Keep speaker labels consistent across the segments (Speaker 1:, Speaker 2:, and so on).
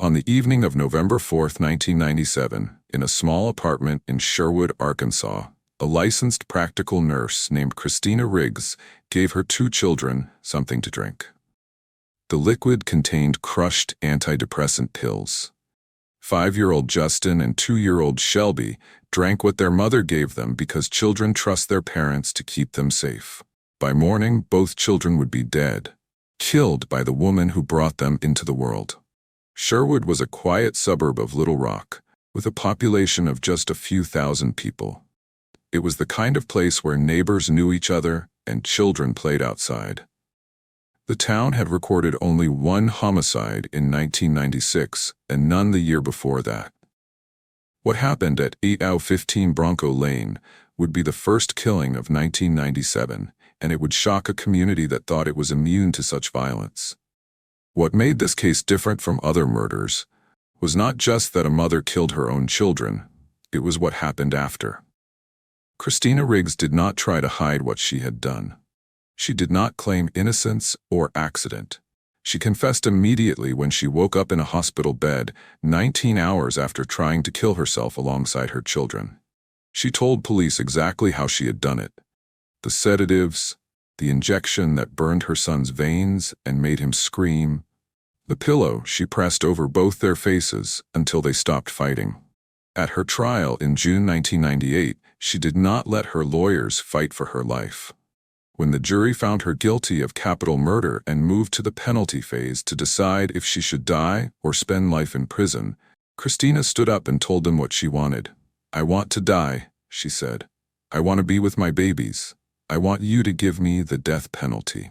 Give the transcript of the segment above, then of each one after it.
Speaker 1: On the evening of November 4, 1997, in a small apartment in Sherwood, Arkansas, a licensed practical nurse named Christina Riggs gave her 2 children something to drink. The liquid contained crushed antidepressant pills. 5-year-old Justin and 2-year-old Shelby drank what their mother gave them because children trust their parents to keep them safe. By morning, both children would be dead, killed by the woman who brought them into the world. Sherwood was a quiet suburb of Little Rock, with a population of just a few thousand people. It was the kind of place where neighbors knew each other and children played outside. The town had recorded only 1 homicide in 1996 and none the year before that. What happened at 8015 Bronco Lane would be the first killing of 1997, and it would shock a community that thought it was immune to such violence. What made this case different from other murders was not just that a mother killed her own children, it was what happened after. Christina Riggs did not try to hide what she had done. She did not claim innocence or accident. She confessed immediately when she woke up in a hospital bed 19 hours after trying to kill herself alongside her children. She told police exactly how she had done it. The sedatives, the injection that burned her son's veins and made him scream, the pillow she pressed over both their faces until they stopped fighting. At her trial in June 1998, she did not let her lawyers fight for her life. When the jury found her guilty of capital murder and moved to the penalty phase to decide if she should die or spend life in prison, Christina stood up and told them what she wanted. "I want to die," she said. "I want to be with my babies. I want you to give me the death penalty."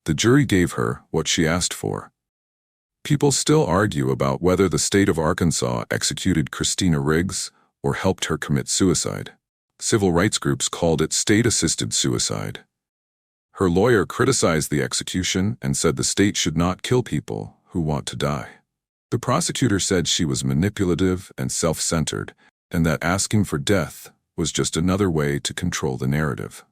Speaker 1: The jury gave her what she asked for. People still argue about whether the state of Arkansas executed Christina Riggs or helped her commit suicide. Civil rights groups called it state-assisted suicide. Her lawyer criticized the execution and said the state should not kill people who want to die. The prosecutor said she was manipulative and self-centered, and that asking for death was just another way to control the narrative.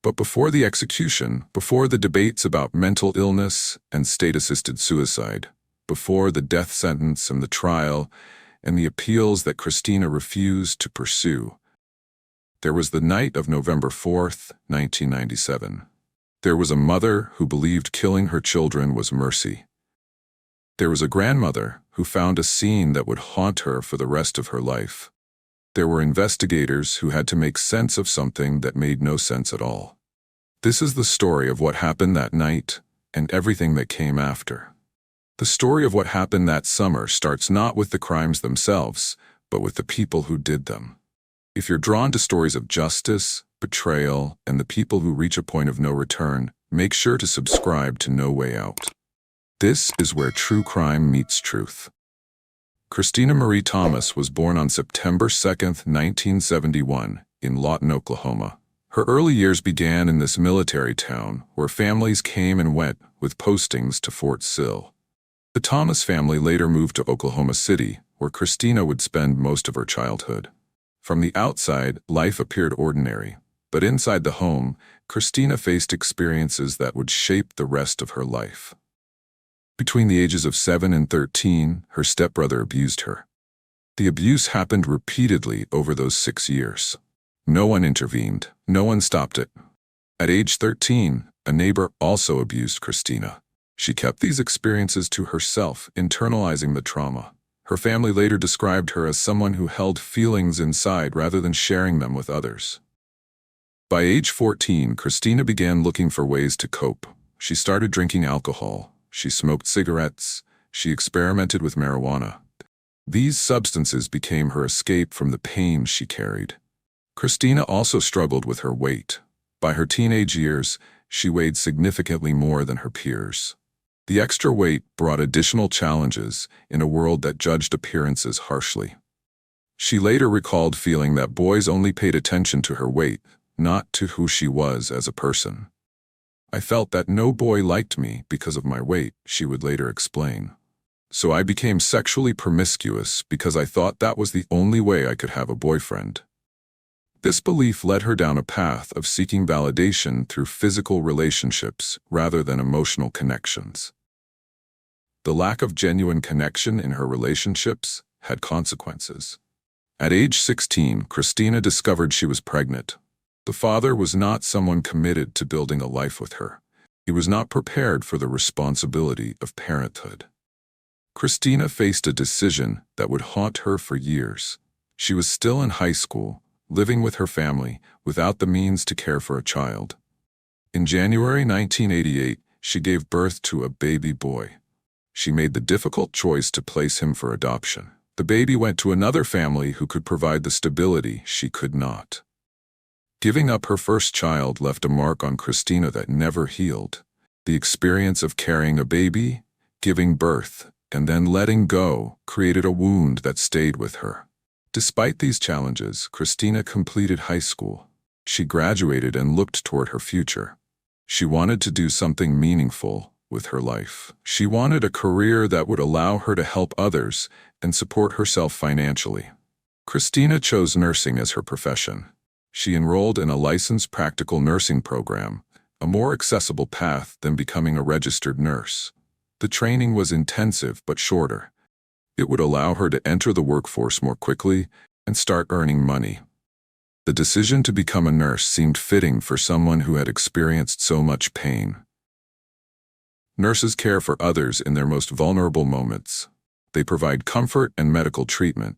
Speaker 1: But before the execution, before the debates about mental illness and state-assisted suicide, before the death sentence and the trial, and the appeals that Christina refused to pursue, there was the night of November 4th, 1997. There was a mother who believed killing her children was mercy. There was a grandmother who found a scene that would haunt her for the rest of her life. There were investigators who had to make sense of something that made no sense at all. This is the story of what happened that night and everything that came after. The story of what happened that summer starts not with the crimes themselves, but with the people who did them. If you're drawn to stories of justice, betrayal, and the people who reach a point of no return, make sure to subscribe to No Way Out. This is where true crime meets truth. Christina Marie Thomas was born on September 2, 1971, in Lawton, Oklahoma. Her early years began in this military town where families came and went with postings to Fort Sill. The Thomas family later moved to Oklahoma City, where Christina would spend most of her childhood. From the outside, life appeared ordinary, but inside the home, Christina faced experiences that would shape the rest of her life. Between the ages of 7 and 13, her stepbrother abused her. The abuse happened repeatedly over those 6 years. No one intervened. No one stopped it. At age 13, a neighbor also abused Christina. She kept these experiences to herself, internalizing the trauma. Her family later described her as someone who held feelings inside rather than sharing them with others. By age 14, Christina began looking for ways to cope. She started drinking alcohol. She smoked cigarettes. She experimented with marijuana. These substances became her escape from the pain she carried. Christina also struggled with her weight. By her teenage years, she weighed significantly more than her peers. The extra weight brought additional challenges in a world that judged appearances harshly. She later recalled feeling that boys only paid attention to her weight, not to who she was as a person. "I felt that no boy liked me because of my weight," she would later explain. "So I became sexually promiscuous because I thought that was the only way I could have a boyfriend." This belief led her down a path of seeking validation through physical relationships rather than emotional connections. The lack of genuine connection in her relationships had consequences. At age 16, Christina discovered she was pregnant. The father was not someone committed to building a life with her. He was not prepared for the responsibility of parenthood. Christina faced a decision that would haunt her for years. She was still in high school, living with her family, without the means to care for a child. In January 1988, she gave birth to a baby boy. She made the difficult choice to place him for adoption. The baby went to another family who could provide the stability she could not. Giving up her first child left a mark on Christina that never healed. The experience of carrying a baby, giving birth, and then letting go created a wound that stayed with her. Despite these challenges, Christina completed high school. She graduated and looked toward her future. She wanted to do something meaningful with her life. She wanted a career that would allow her to help others and support herself financially. Christina chose nursing as her profession. She enrolled in a licensed practical nursing program, a more accessible path than becoming a registered nurse. The training was intensive but shorter. It would allow her to enter the workforce more quickly and start earning money. The decision to become a nurse seemed fitting for someone who had experienced so much pain. Nurses care for others in their most vulnerable moments. They provide comfort and medical treatment.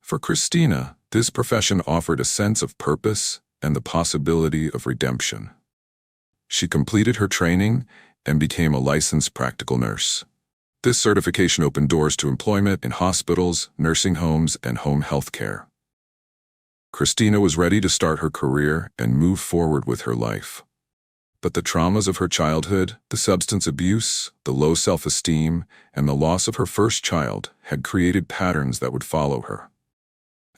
Speaker 1: For Christina, this profession offered a sense of purpose and the possibility of redemption. She completed her training and became a licensed practical nurse. This certification opened doors to employment in hospitals, nursing homes, and home health care. Christina was ready to start her career and move forward with her life. But the traumas of her childhood, the substance abuse, the low self-esteem, and the loss of her first child had created patterns that would follow her.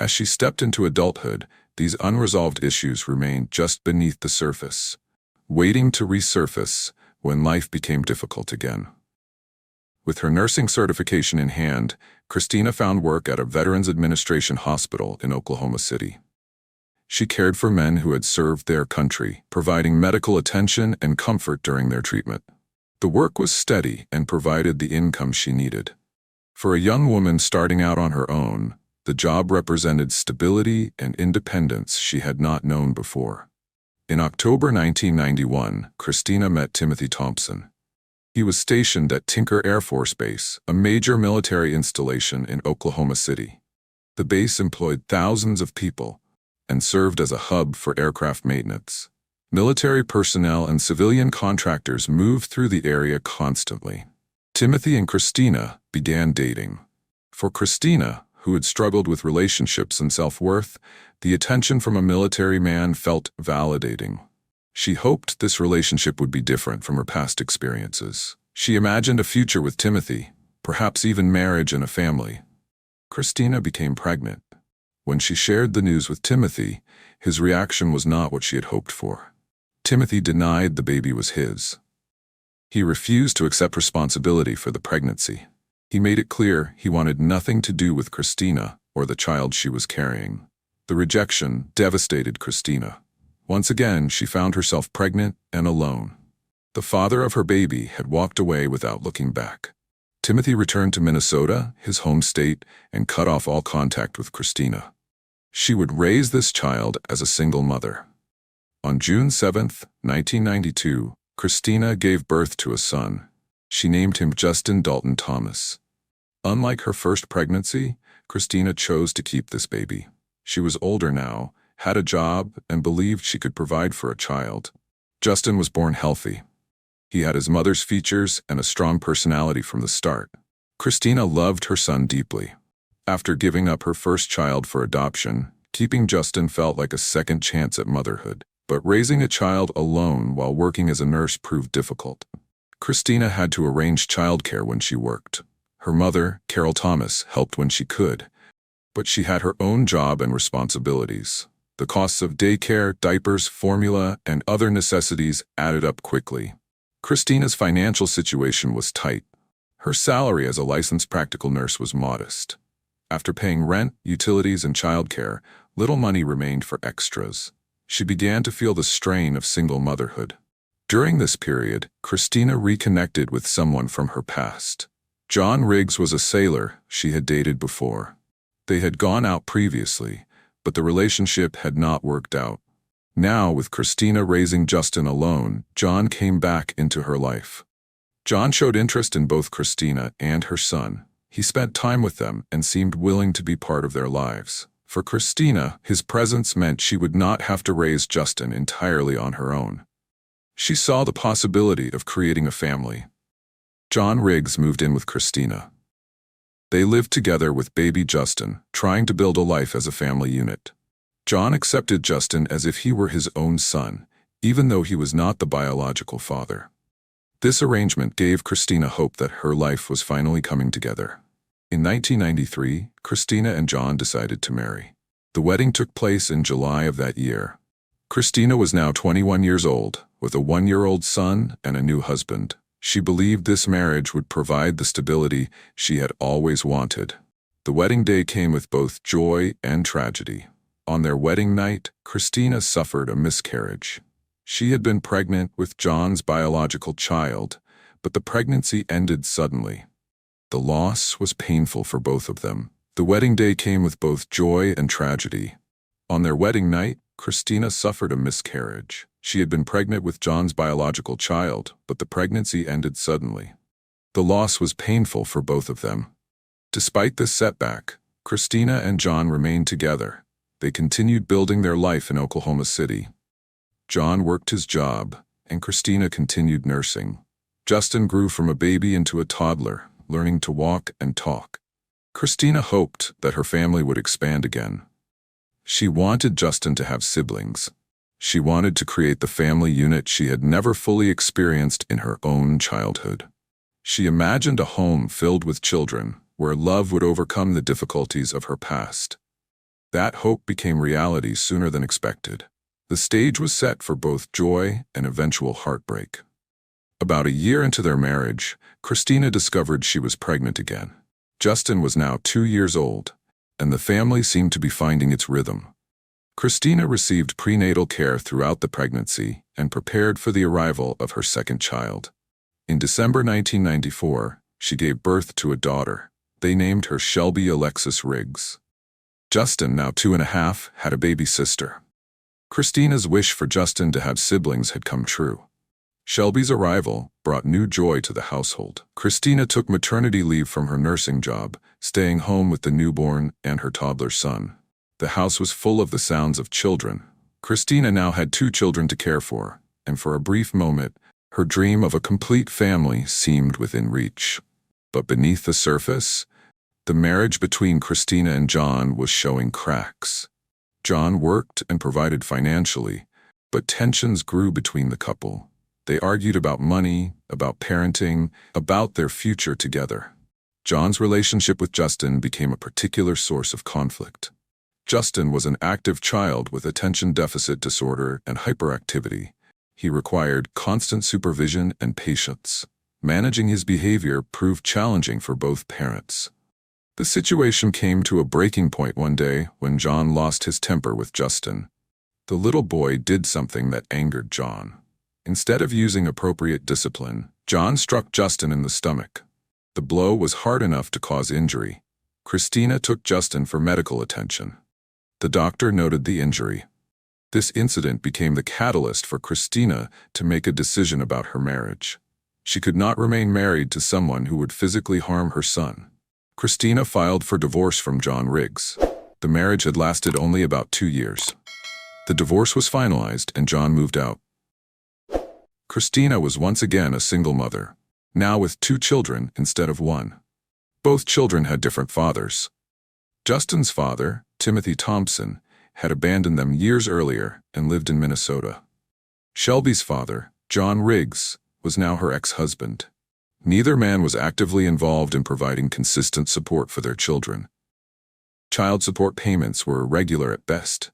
Speaker 1: As she stepped into adulthood, these unresolved issues remained just beneath the surface, waiting to resurface when life became difficult again. With her nursing certification in hand, Christina found work at a Veterans Administration hospital in Oklahoma City. She cared for men who had served their country, providing medical attention and comfort during their treatment. The work was steady and provided the income she needed. For a young woman starting out on her own, the job represented stability and independence she had not known before. In October 1991, Christina met Timothy Thompson. He was stationed at Tinker Air Force Base, a major military installation in Oklahoma City. The base employed thousands of people and served as a hub for aircraft maintenance. Military personnel and civilian contractors moved through the area constantly. Timothy and Christina began dating. For Christina, who had struggled with relationships and self-worth, the attention from a military man felt validating. She hoped this relationship would be different from her past experiences. She imagined a future with Timothy, perhaps even marriage and a family. Christina became pregnant. When she shared the news with Timothy, his reaction was not what she had hoped for. Timothy denied the baby was his. He refused to accept responsibility for the pregnancy. He made it clear he wanted nothing to do with Christina or the child she was carrying. The rejection devastated Christina. Once again, she found herself pregnant and alone. The father of her baby had walked away without looking back. Timothy returned to Minnesota, his home state, and cut off all contact with Christina. She would raise this child as a single mother. On June 7, 1992, Christina gave birth to a son. She named him Justin Dalton Thomas. Unlike her first pregnancy, Christina chose to keep this baby. She was older now, had a job, and believed she could provide for a child. Justin was born healthy. He had his mother's features and a strong personality from the start. Christina loved her son deeply. After giving up her first child for adoption, keeping Justin felt like a second chance at motherhood. But raising a child alone while working as a nurse proved difficult. Christina had to arrange childcare when she worked. Her mother, Carol Thomas, helped when she could, but she had her own job and responsibilities. The costs of daycare, diapers, formula, and other necessities added up quickly. Christina's financial situation was tight. Her salary as a licensed practical nurse was modest. After paying rent, utilities, and childcare, little money remained for extras. She began to feel the strain of single motherhood. During this period, Christina reconnected with someone from her past. John Riggs was a sailor she had dated before. They had gone out previously, but the relationship had not worked out. Now, with Christina raising Justin alone, John came back into her life. John showed interest in both Christina and her son. He spent time with them and seemed willing to be part of their lives. For Christina, his presence meant she would not have to raise Justin entirely on her own. She saw the possibility of creating a family. John Riggs moved in with Christina. They lived together with baby Justin, trying to build a life as a family unit. John accepted Justin as if he were his own son, even though he was not the biological father. This arrangement gave Christina hope that her life was finally coming together. In 1993, Christina and John decided to marry. The wedding took place in July of that year. Christina was now 21 years old, with a 1-year-old son and a new husband. She believed this marriage would provide the stability she had always wanted. The wedding day came with both joy and tragedy. On their wedding night, Christina suffered a miscarriage. She had been pregnant with John's biological child, but the pregnancy ended suddenly. The loss was painful for both of them. The wedding day came with both joy and tragedy. On their wedding night, Christina suffered a miscarriage. She had been pregnant with John's biological child, but the pregnancy ended suddenly. The loss was painful for both of them. Despite this setback, Christina and John remained together. They continued building their life in Oklahoma City. John worked his job, and Christina continued nursing. Justin grew from a baby into a toddler, learning to walk and talk. Christina hoped that her family would expand again. She wanted Justin to have siblings. She wanted to create the family unit she had never fully experienced in her own childhood. She imagined a home filled with children, where love would overcome the difficulties of her past. That hope became reality sooner than expected. The stage was set for both joy and eventual heartbreak. About a year into their marriage, Christina discovered she was pregnant again. Justin was now 2 years old, and the family seemed to be finding its rhythm. Christina received prenatal care throughout the pregnancy and prepared for the arrival of her second child. In December 1994, she gave birth to a daughter. They named her Shelby Alexis Riggs. Justin, now 2.5, had a baby sister. Christina's wish for Justin to have siblings had come true. Shelby's arrival brought new joy to the household. Christina took maternity leave from her nursing job, staying home with the newborn and her toddler son. The house was full of the sounds of children. Christina now had 2 children to care for, and for a brief moment, her dream of a complete family seemed within reach. But beneath the surface, the marriage between Christina and John was showing cracks. John worked and provided financially, but tensions grew between the couple. They argued about money, about parenting, about their future together. John's relationship with Justin became a particular source of conflict. Justin was an active child with attention deficit disorder and hyperactivity. He required constant supervision and patience. Managing his behavior proved challenging for both parents. The situation came to a breaking point one day when John lost his temper with Justin. The little boy did something that angered John. Instead of using appropriate discipline, John struck Justin in the stomach. The blow was hard enough to cause injury. Christina took Justin for medical attention. The doctor noted the injury. This incident became the catalyst for Christina to make a decision about her marriage. She could not remain married to someone who would physically harm her son. Christina filed for divorce from John Riggs. The marriage had lasted only about 2 years. The divorce was finalized and John moved out. Christina was once again a single mother, now with 2 children instead of 1. Both children had different fathers. Justin's father, Timothy Thompson, had abandoned them years earlier and lived in Minnesota. Shelby's father, John Riggs, was now her ex-husband. Neither man was actively involved in providing consistent support for their children. Child support payments were irregular at best.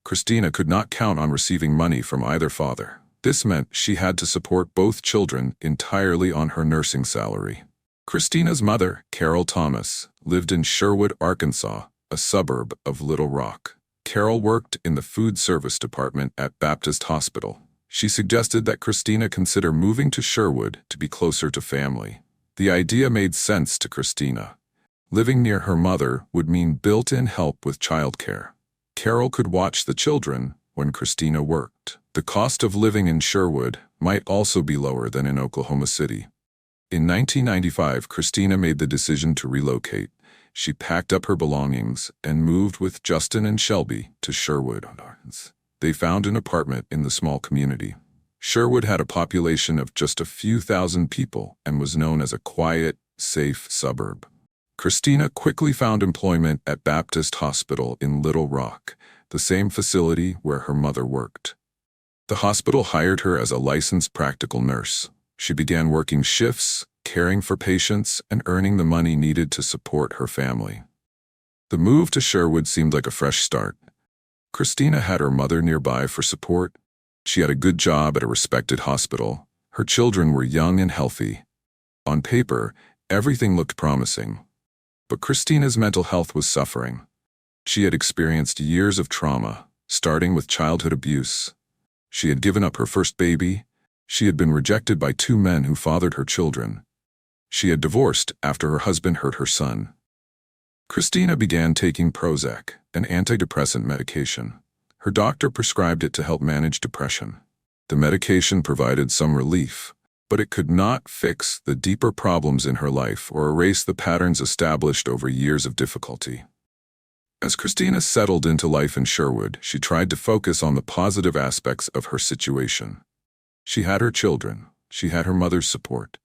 Speaker 1: Christina could not count on receiving money from either father. This meant she had to support both children entirely on her nursing salary. Christina's mother, Carol Thomas, lived in Sherwood, Arkansas, a suburb of Little Rock. Carol worked in the food service department at Baptist Hospital. She suggested that Christina consider moving to Sherwood to be closer to family. The idea made sense to Christina. Living near her mother would mean built-in help with childcare. Carol could watch the children when Christina worked. The cost of living in Sherwood might also be lower than in Oklahoma City. In 1995, Christina made the decision to relocate. She packed up her belongings and moved with Justin and Shelby to Sherwood. They found an apartment in the small community. Sherwood had a population of just a few thousand people and was known as a quiet, safe suburb. Christina quickly found employment at Baptist Hospital in Little Rock, the same facility where her mother worked. The hospital hired her as a licensed practical nurse. She began working shifts, caring for patients, and earning the money needed to support her family. The move to Sherwood seemed like a fresh start. Christina had her mother nearby for support. She had a good job at a respected hospital. Her children were young and healthy. On paper, everything looked promising. But Christina's mental health was suffering. She had experienced years of trauma, starting with childhood abuse. She had given up her first baby. She had been rejected by 2 men who fathered her children. She had divorced after her husband hurt her son. Christina began taking Prozac, an antidepressant medication. Her doctor prescribed it to help manage depression. The medication provided some relief, but it could not fix the deeper problems in her life or erase the patterns established over years of difficulty. As Christina settled into life in Sherwood, she tried to focus on the positive aspects of her situation. She had her children. She had her mother's support.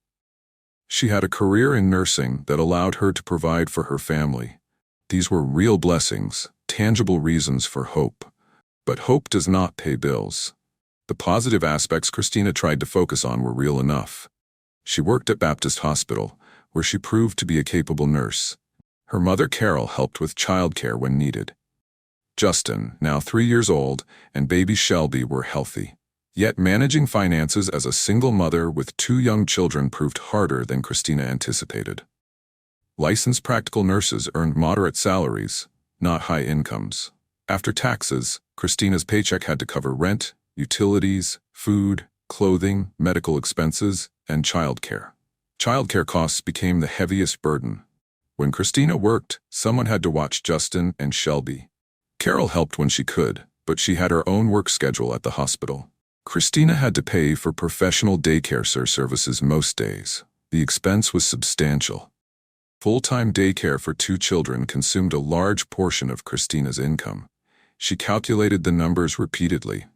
Speaker 1: She had a career in nursing that allowed her to provide for her family. These were real blessings, tangible reasons for hope. But hope does not pay bills. The positive aspects Christina tried to focus on were real enough. She worked at Baptist Hospital, where she proved to be a capable nurse. Her mother Carol helped with childcare when needed. Justin, now 3 years old, and baby Shelby were healthy. Yet managing finances as a single mother with 2 young children proved harder than Christina anticipated. Licensed practical nurses earned moderate salaries, not high incomes. After taxes, Christina's paycheck had to cover rent, utilities, food, clothing, medical expenses, and childcare. Childcare costs became the heaviest burden. When Christina worked, someone had to watch Justin and Shelby. Carol helped when she could, but she had her own work schedule at the hospital. Christina had to pay for professional daycare services most days. The expense was substantial. Full-time daycare for 2 children consumed a large portion of Christina's income. She calculated the numbers repeatedly.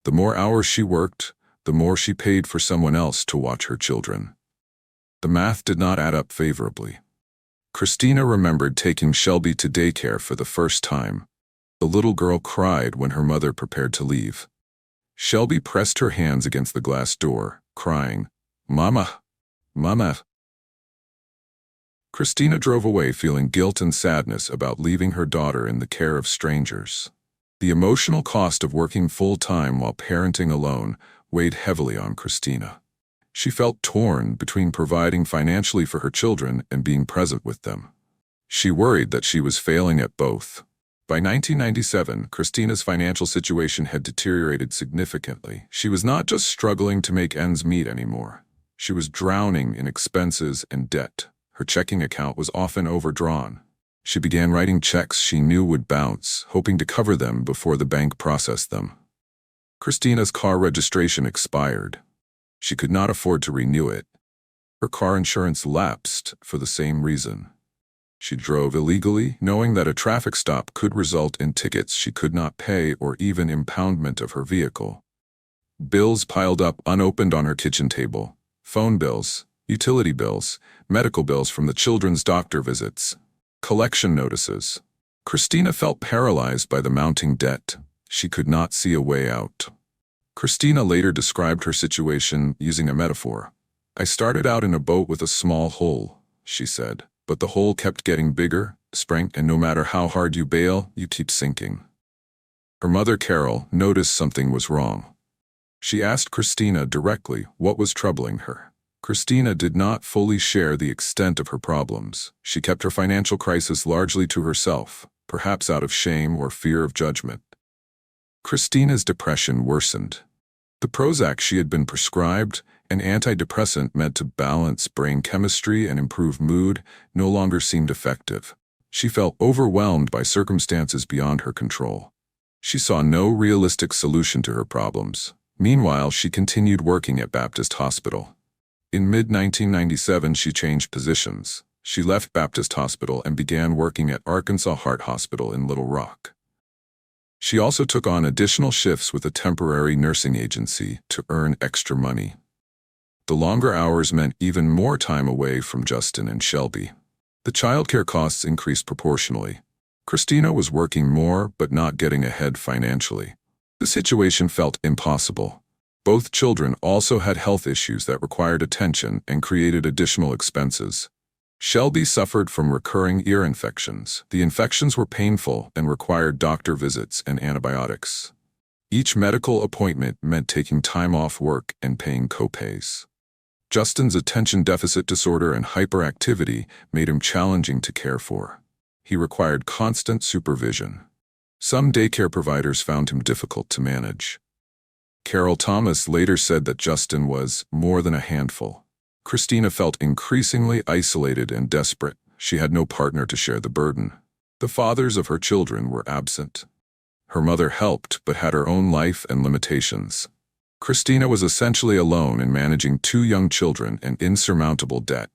Speaker 1: The more hours she worked, the more she paid for someone else to watch her children. The math did not add up favorably. Christina remembered taking Shelby to daycare for the first time. The little girl cried when her mother prepared to leave. Shelby pressed her hands against the glass door, crying, "Mama, Mama." Christina drove away feeling guilt and sadness about leaving her daughter in the care of strangers. The emotional cost of working full-time while parenting alone weighed heavily on Christina. She felt torn between providing financially for her children and being present with them. She worried that she was failing at both. By 1997, Christina's financial situation had deteriorated significantly. She was not just struggling to make ends meet anymore. She was drowning in expenses and debt. Her checking account was often overdrawn. She began writing checks she knew would bounce, hoping to cover them before the bank processed them. Christina's car registration expired. She could not afford to renew it. Her car insurance lapsed for the same reason. She drove illegally, knowing that a traffic stop could result in tickets she could not pay or even impoundment of her vehicle. Bills piled up unopened on her kitchen table. Phone bills, utility bills, medical bills from the children's doctor visits, collection notices. Christina felt paralyzed by the mounting debt. She could not see a way out. Christina later described her situation using a metaphor. "I started out in a boat with a small hole," she said, "but the hole kept getting bigger, and no matter how hard you bail, you keep sinking." Her mother Carol noticed something was wrong. She asked Christina directly what was troubling her. Christina did not fully share the extent of her problems. She kept her financial crisis largely to herself, perhaps out of shame or fear of judgment. Christina's depression worsened. The Prozac she had been prescribed An antidepressant meant to balance brain chemistry and improve mood no longer seemed effective. She felt overwhelmed by circumstances beyond her control. She saw no realistic solution to her problems. Meanwhile, she continued working at Baptist Hospital. In mid-1997, she changed positions. She left Baptist Hospital and began working at Arkansas Heart Hospital in Little Rock. She also took on additional shifts with a temporary nursing agency to earn extra money. The longer hours meant even more time away from Justin and Shelby. The childcare costs increased proportionally. Christina was working more but not getting ahead financially. The situation felt impossible. Both children also had health issues that required attention and created additional expenses. Shelby suffered from recurring ear infections. The infections were painful and required doctor visits and antibiotics. Each medical appointment meant taking time off work and paying copays. Justin's attention deficit disorder and hyperactivity made him challenging to care for. He required constant supervision. Some daycare providers found him difficult to manage. Carol Thomas later said that Justin was more than a handful. Christina felt increasingly isolated and desperate. She had no partner to share the burden. The fathers of her children were absent. Her mother helped but had her own life and limitations. Christina was essentially alone in managing 2 young children and insurmountable debt.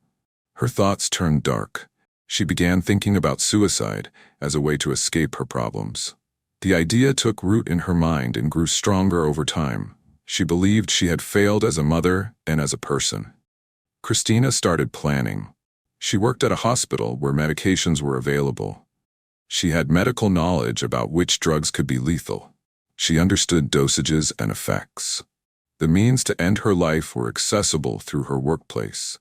Speaker 1: Her thoughts turned dark. She began thinking about suicide as a way to escape her problems. The idea took root in her mind and grew stronger over time. She believed she had failed as a mother and as a person. Christina started planning. She worked at a hospital where medications were available. She had medical knowledge about which drugs could be lethal. She understood dosages and effects. The means to end her life were accessible through her workplace.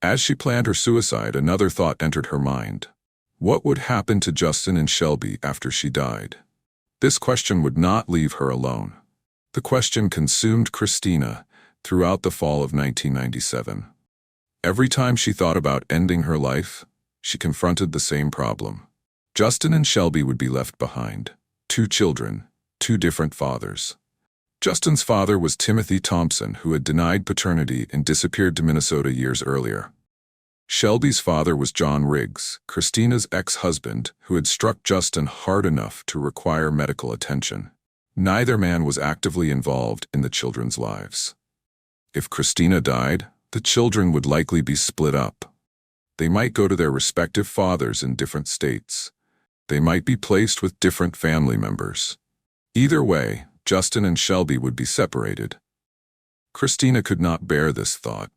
Speaker 1: As she planned her suicide, another thought entered her mind. What would happen to Justin and Shelby after she died? This question would not leave her alone. The question consumed Christina throughout the fall of 1997. Every time she thought about ending her life, she confronted the same problem. Justin and Shelby would be left behind. 2 children, 2 different fathers. Justin's father was Timothy Thompson, who had denied paternity and disappeared to Minnesota years earlier. Shelby's father was John Riggs, Christina's ex-husband, who had struck Justin hard enough to require medical attention. Neither man was actively involved in the children's lives. If Christina died, the children would likely be split up. They might go to their respective fathers in different states. They might be placed with different family members. Either way, Justin and Shelby would be separated. Christina could not bear this thought.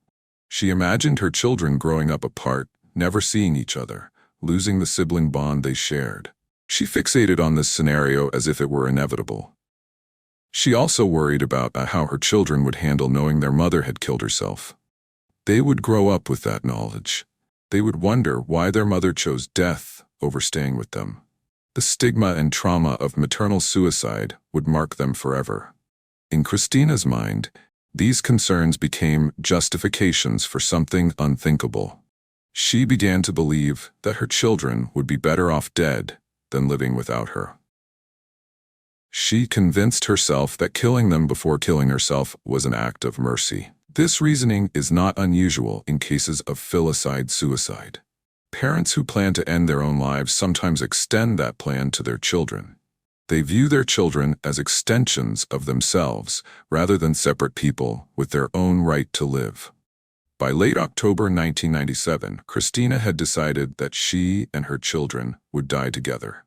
Speaker 1: She imagined her children growing up apart, never seeing each other, losing the sibling bond they shared. She fixated on this scenario as if it were inevitable. She also worried about how her children would handle knowing their mother had killed herself. They would grow up with that knowledge. They would wonder why their mother chose death over staying with them. The stigma and trauma of maternal suicide would mark them forever. In Christina's mind, these concerns became justifications for something unthinkable. She began to believe that her children would be better off dead than living without her. She convinced herself that killing them before killing herself was an act of mercy. This reasoning is not unusual in cases of filicide suicide. Parents who plan to end their own lives sometimes extend that plan to their children. They view their children as extensions of themselves rather than separate people with their own right to live. By late October 1997, Christina had decided that she and her children would die together.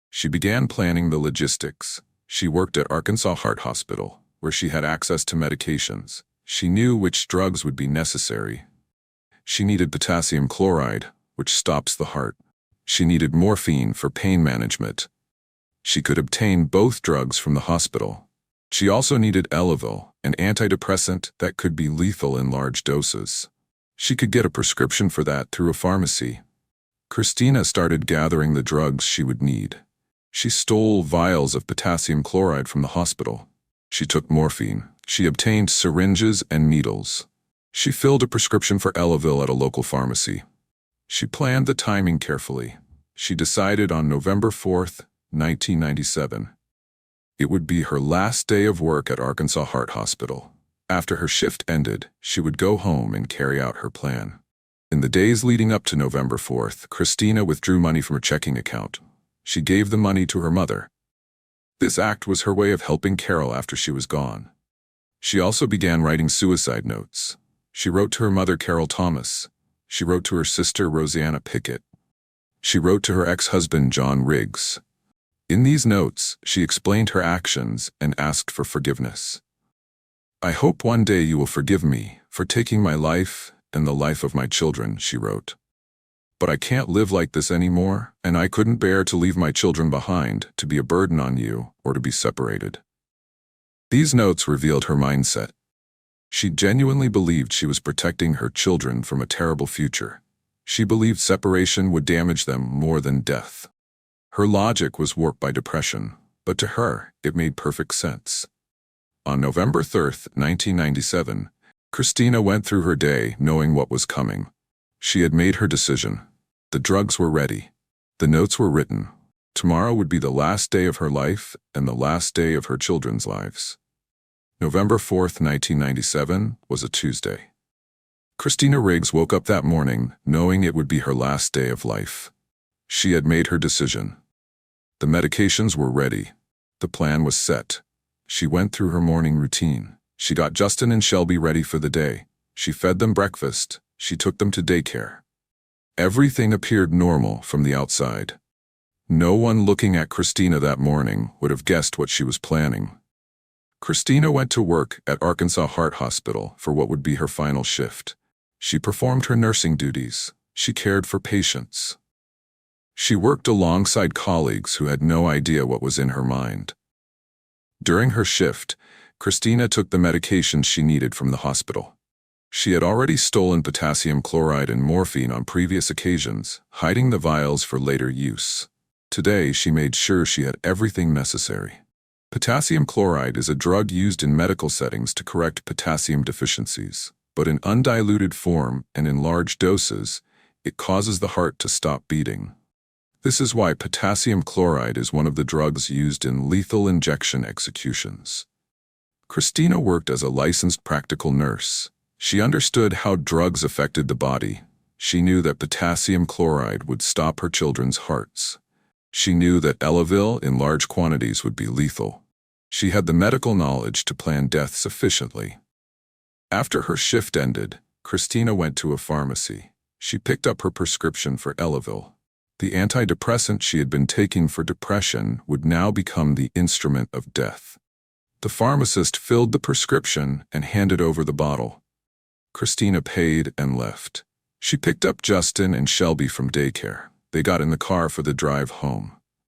Speaker 1: She began planning the logistics. She worked at Arkansas Heart Hospital, where she had access to medications. She knew which drugs would be necessary. She needed potassium chloride, which stops the heart. She needed morphine for pain management. She could obtain both drugs from the hospital. She also needed Elavil, an antidepressant that could be lethal in large doses. She could get a prescription for that through a pharmacy. Christina started gathering the drugs she would need. She stole vials of potassium chloride from the hospital. She took morphine. She obtained syringes and needles. She filled a prescription for Elavil at a local pharmacy. She planned the timing carefully. She decided on November 4th, 1997. It would be her last day of work at Arkansas Heart Hospital. After her shift ended, she would go home and carry out her plan. In the days leading up to November 4th, Christina withdrew money from her checking account. She gave the money to her mother. This act was her way of helping Carol after she was gone. She also began writing suicide notes. She wrote to her mother, Carol Thomas. She wrote to her sister, Rosanna Pickett. She wrote to her ex-husband, John Riggs. In these notes, she explained her actions and asked for forgiveness. "I hope one day you will forgive me for taking my life and the life of my children," she wrote. "But I can't live like this anymore, and I couldn't bear to leave my children behind, to be a burden on you, or to be separated." These notes revealed her mindset. She genuinely believed she was protecting her children from a terrible future. She believed separation would damage them more than death. Her logic was warped by depression, but to her, it made perfect sense. On November 3rd, 1997, Christina went through her day knowing what was coming. She had made her decision. The drugs were ready. The notes were written. Tomorrow would be the last day of her life and the last day of her children's lives. November 4th, 1997 was a Tuesday. Christina Riggs woke up that morning knowing it would be her last day of life. She had made her decision. The medications were ready. The plan was set. She went through her morning routine. She got Justin and Shelby ready for the day. She fed them breakfast. She took them to daycare. Everything appeared normal from the outside. No one looking at Christina that morning would have guessed what she was planning. Christina went to work at Arkansas Heart Hospital for what would be her final shift. She performed her nursing duties. She cared for patients. She worked alongside colleagues who had no idea what was in her mind. During her shift, Christina took the medications she needed from the hospital. She had already stolen potassium chloride and morphine on previous occasions, hiding the vials for later use. Today, she made sure she had everything necessary. Potassium chloride is a drug used in medical settings to correct potassium deficiencies, but in undiluted form and in large doses, it causes the heart to stop beating. This is why potassium chloride is one of the drugs used in lethal injection executions. Christina worked as a licensed practical nurse. She understood how drugs affected the body. She knew that potassium chloride would stop her children's hearts. She knew that Elavil in large quantities would be lethal. She had the medical knowledge to plan deaths efficiently. After her shift ended, Christina went to a pharmacy. She picked up her prescription for Elavil. The antidepressant she had been taking for depression would now become the instrument of death. The pharmacist filled the prescription and handed over the bottle. Christina paid and left. She picked up Justin and Shelby from daycare. They got in the car for the drive home.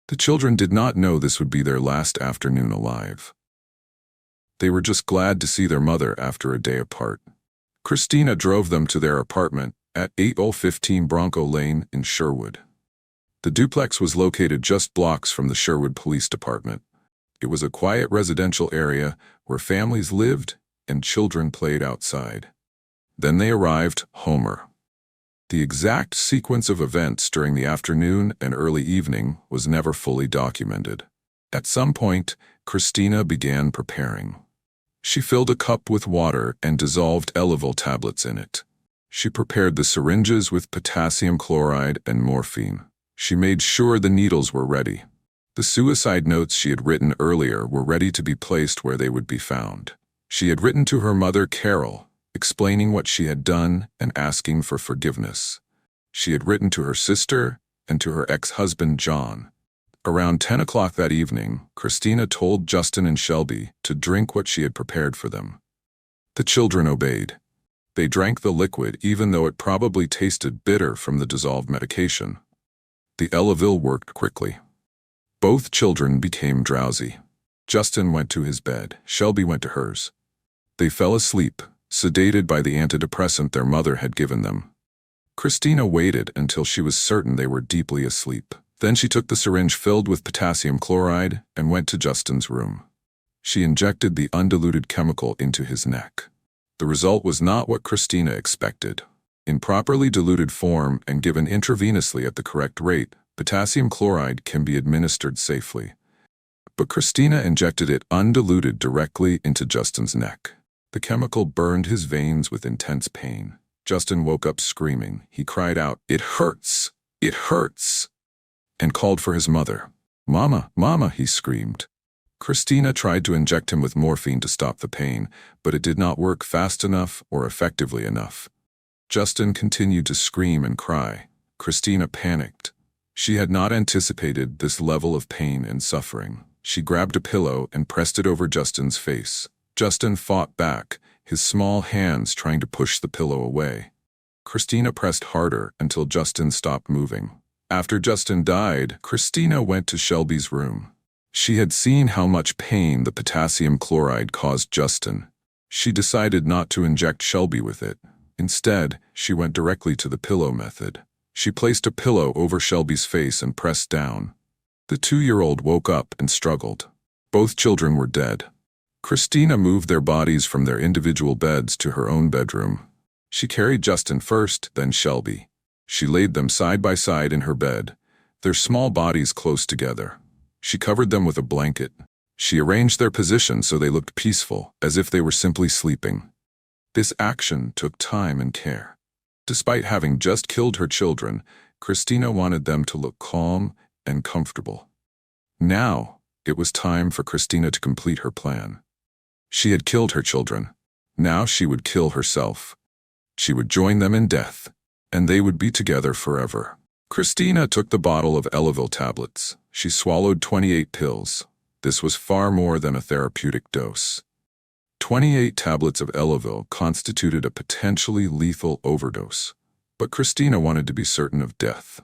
Speaker 1: The children did not know this would be their last afternoon alive. They were just glad to see their mother after a day apart. Christina drove them to their apartment at 8015 Bronco Lane in Sherwood. The duplex was located just blocks from the Sherwood Police Department. It was a quiet residential area where families lived and children played outside. Then they arrived, Homer. The exact sequence of events during the afternoon and early evening was never fully documented. At some point, Christina began preparing. She filled a cup with water and dissolved Elavil tablets in it. She prepared the syringes with potassium chloride and morphine. She made sure the needles were ready. The suicide notes she had written earlier were ready to be placed where they would be found. She had written to her mother, Carol, explaining what she had done and asking for forgiveness. She had written to her sister and to her ex-husband, John. Around 10 o'clock that evening, Christina told Justin and Shelby to drink what she had prepared for them. The children obeyed. They drank the liquid even though it probably tasted bitter from the dissolved medication. The Elavil worked quickly. Both children became drowsy. Justin went to his bed. Shelby went to hers. They fell asleep, sedated by the antidepressant their mother had given them. Christina waited until she was certain they were deeply asleep. Then she took the syringe filled with potassium chloride and went to Justin's room. She injected the undiluted chemical into his neck. The result was not what Christina expected. In properly diluted form and given intravenously at the correct rate, potassium chloride can be administered safely. But Christina injected it undiluted directly into Justin's neck. The chemical burned his veins with intense pain. Justin woke up screaming. He cried out, "It hurts! It hurts!" and called for his mother. "Mama, Mama," he screamed. Christina tried to inject him with morphine to stop the pain, but it did not work fast enough or effectively enough. Justin continued to scream and cry. Christina panicked. She had not anticipated this level of pain and suffering. She grabbed a pillow and pressed it over Justin's face. Justin fought back, his small hands trying to push the pillow away. Christina pressed harder until Justin stopped moving. After Justin died, Christina went to Shelby's room. She had seen how much pain the potassium chloride caused Justin. She decided not to inject Shelby with it. Instead, she went directly to the pillow method. She placed a pillow over Shelby's face and pressed down. The 2-year-old woke up and struggled. Both children were dead. Christina moved their bodies from their individual beds to her own bedroom. She carried Justin first, then Shelby. She laid them side by side in her bed, their small bodies close together. She covered them with a blanket. She arranged their positions so they looked peaceful, as if they were simply sleeping. This action took time and care. Despite having just killed her children, Christina wanted them to look calm and comfortable. Now, it was time for Christina to complete her plan. She had killed her children. Now she would kill herself. She would join them in death, and they would be together forever. Christina took the bottle of Elavil tablets. She swallowed 28 pills. This was far more than a therapeutic dose. 28 tablets of Elavil constituted a potentially lethal overdose, but Christina wanted to be certain of death.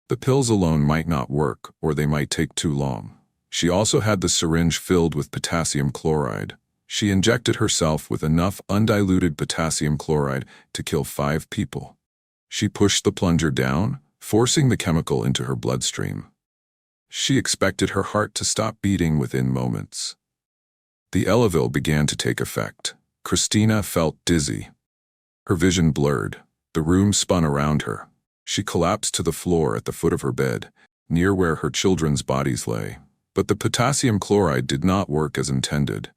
Speaker 1: The pills alone might not work, or they might take too long. She also had the syringe filled with potassium chloride. She injected herself with enough undiluted potassium chloride to kill 5 people. She pushed the plunger down, forcing the chemical into her bloodstream. She expected her heart to stop beating within moments. The Elavil began to take effect. Christina felt dizzy. Her vision blurred. The room spun around her. She collapsed to the floor at the foot of her bed, near where her children's bodies lay. But the potassium chloride did not work as intended.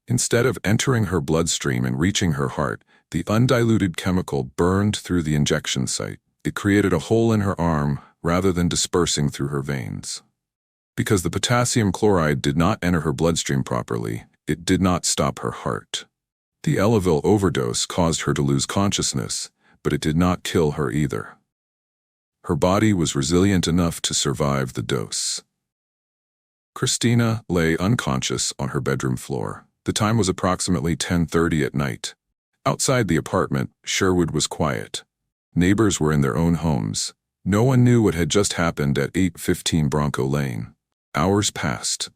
Speaker 1: Instead of entering her bloodstream and reaching her heart, the undiluted chemical burned through the injection site. It created a hole in her arm rather than dispersing through her veins. Because the potassium chloride did not enter her bloodstream properly, it did not stop her heart. The Elavil overdose caused her to lose consciousness, but it did not kill her either. Her body was resilient enough to survive the dose. Christina lay unconscious on her bedroom floor. The time was approximately 10:30 at night. Outside the apartment, Sherwood was quiet. Neighbors were in their own homes. No one knew what had just happened at 815 Bronco Lane. Hours passed.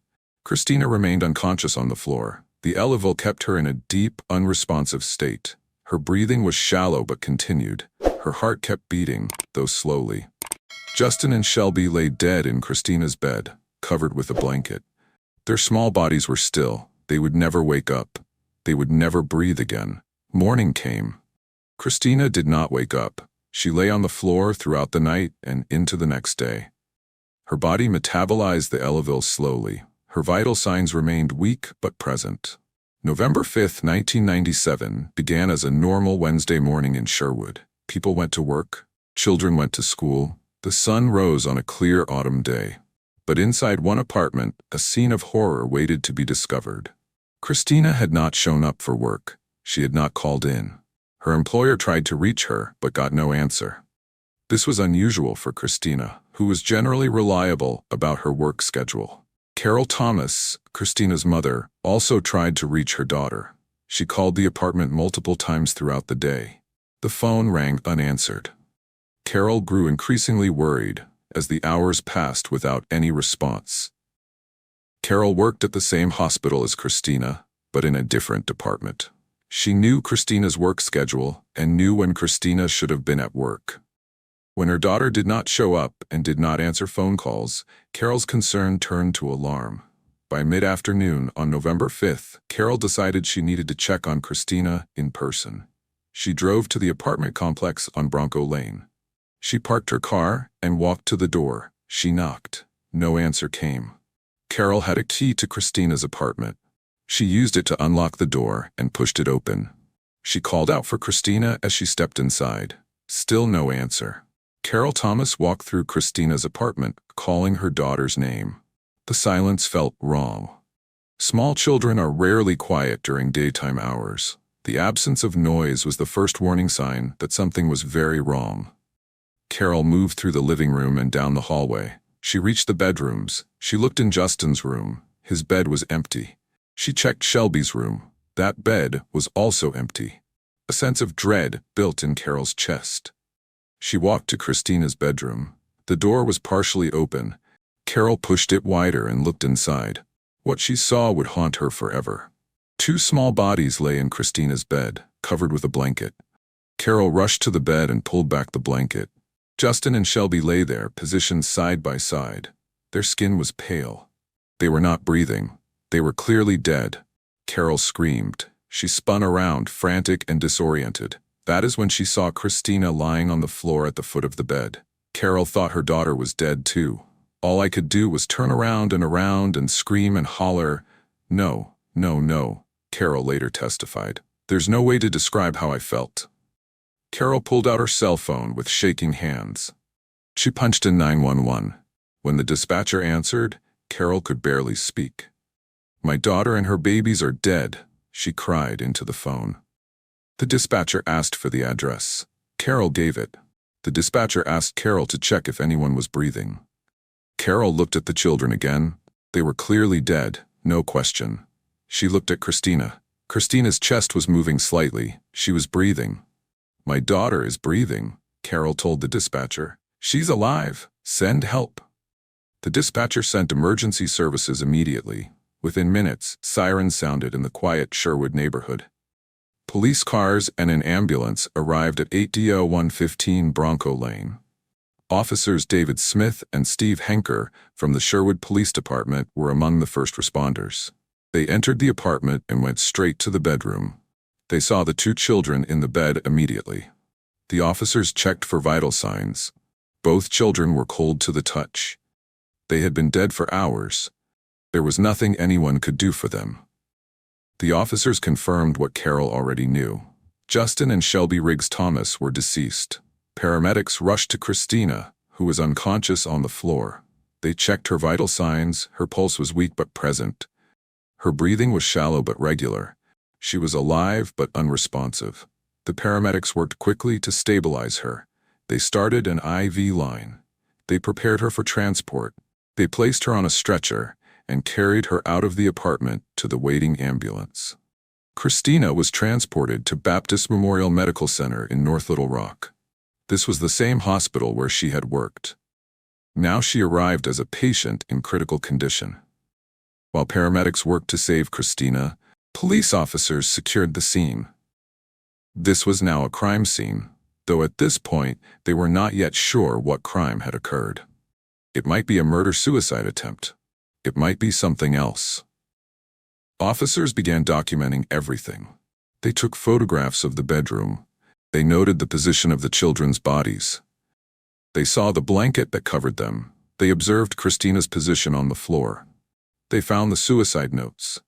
Speaker 1: Christina remained unconscious on the floor. The Elavil kept her in a deep, unresponsive state. Her breathing was shallow but continued. Her heart kept beating, though slowly. Justin and Shelby lay dead in Christina's bed, covered with a blanket. Their small bodies were still. They would never wake up. They would never breathe again. Morning came. Christina did not wake up. She lay on the floor throughout the night and into the next day. Her body metabolized the Elavil slowly. Her vital signs remained weak but present. November 5, 1997 began as a normal Wednesday morning in Sherwood. People went to work. Children went to school. The sun rose on a clear autumn day. But inside one apartment, a scene of horror waited to be discovered. Christina had not shown up for work. She had not called in. Her employer tried to reach her, but got no answer. This was unusual for Christina, who was generally reliable about her work schedule. Carol Thomas, Christina's mother, also tried to reach her daughter. She called the apartment multiple times throughout the day. The phone rang unanswered. Carol grew increasingly worried as the hours passed without any response. Carol worked at the same hospital as Christina, but in a different department. She knew Christina's work schedule and knew when Christina should have been at work. When her daughter did not show up and did not answer phone calls, Carol's concern turned to alarm. By mid-afternoon on November 5th, Carol decided she needed to check on Christina in person. She drove to the apartment complex on Bronco Lane. She parked her car and walked to the door. She knocked. No answer came. Carol had a key to Christina's apartment. She used it to unlock the door and pushed it open. She called out for Christina as she stepped inside. Still no answer. Carol Thomas walked through Christina's apartment, calling her daughter's name. The silence felt wrong. Small children are rarely quiet during daytime hours. The absence of noise was the first warning sign that something was very wrong. Carol moved through the living room and down the hallway. She reached the bedrooms. She looked in Justin's room. His bed was empty. She checked Shelby's room. That bed was also empty. A sense of dread built in Carol's chest. She walked to Christina's bedroom. The door was partially open. Carol pushed it wider and looked inside. What she saw would haunt her forever. Two small bodies lay in Christina's bed, covered with a blanket. Carol rushed to the bed and pulled back the blanket. Justin and Shelby lay there, positioned side by side. Their skin was pale. They were not breathing. They were clearly dead. Carol screamed. She spun around, frantic and disoriented. That is when she saw Christina lying on the floor at the foot of the bed. Carol thought her daughter was dead too. All I could do was turn around and scream and holler, "No, no, no," Carol later testified. "There's no way to describe how I felt." Carol pulled out her cell phone with shaking hands. She punched in 911. When the dispatcher answered, Carol could barely speak. "My daughter and her babies are dead," she cried into the phone. The dispatcher asked for the address. Carol gave it. The dispatcher asked Carol to check if anyone was breathing. Carol looked at the children again. They were clearly dead, no question. She looked at Christina. Christina's chest was moving slightly. She was breathing. "My daughter is breathing," Carol told the dispatcher. "She's alive. Send help." The dispatcher sent emergency services immediately. Within minutes, sirens sounded in the quiet Sherwood neighborhood. Police cars and an ambulance arrived at 8D0115 Bronco Lane. Officers David Smith and Steve Henker from the Sherwood Police Department were among the first responders. They entered the apartment and went straight to the bedroom. They saw the two children in the bed immediately. The officers checked for vital signs. Both children were cold to the touch. They had been dead for hours. There was nothing anyone could do for them. The officers confirmed what Carol already knew. Justin and Shelby Riggs Thomas were deceased. Paramedics rushed to Christina, who was unconscious on the floor. They checked her vital signs. Her pulse was weak but present. Her breathing was shallow but regular. She was alive but unresponsive. The paramedics worked quickly to stabilize her. They started an IV line. They prepared her for transport. They placed her on a stretcher and carried her out of the apartment to the waiting ambulance. Christina was transported to Baptist Memorial Medical Center in North Little Rock. This was the same hospital where she had worked. Now she arrived as a patient in critical condition. While paramedics worked to save Christina, police officers secured the scene. This was now a crime scene, though at this point they were not yet sure what crime had occurred. It might be a murder-suicide attempt. It might be something else. Officers began documenting everything. They took photographs of the bedroom. They noted the position of the children's bodies. They saw the blanket that covered them. They observed Christina's position on the floor. They found the suicide notes.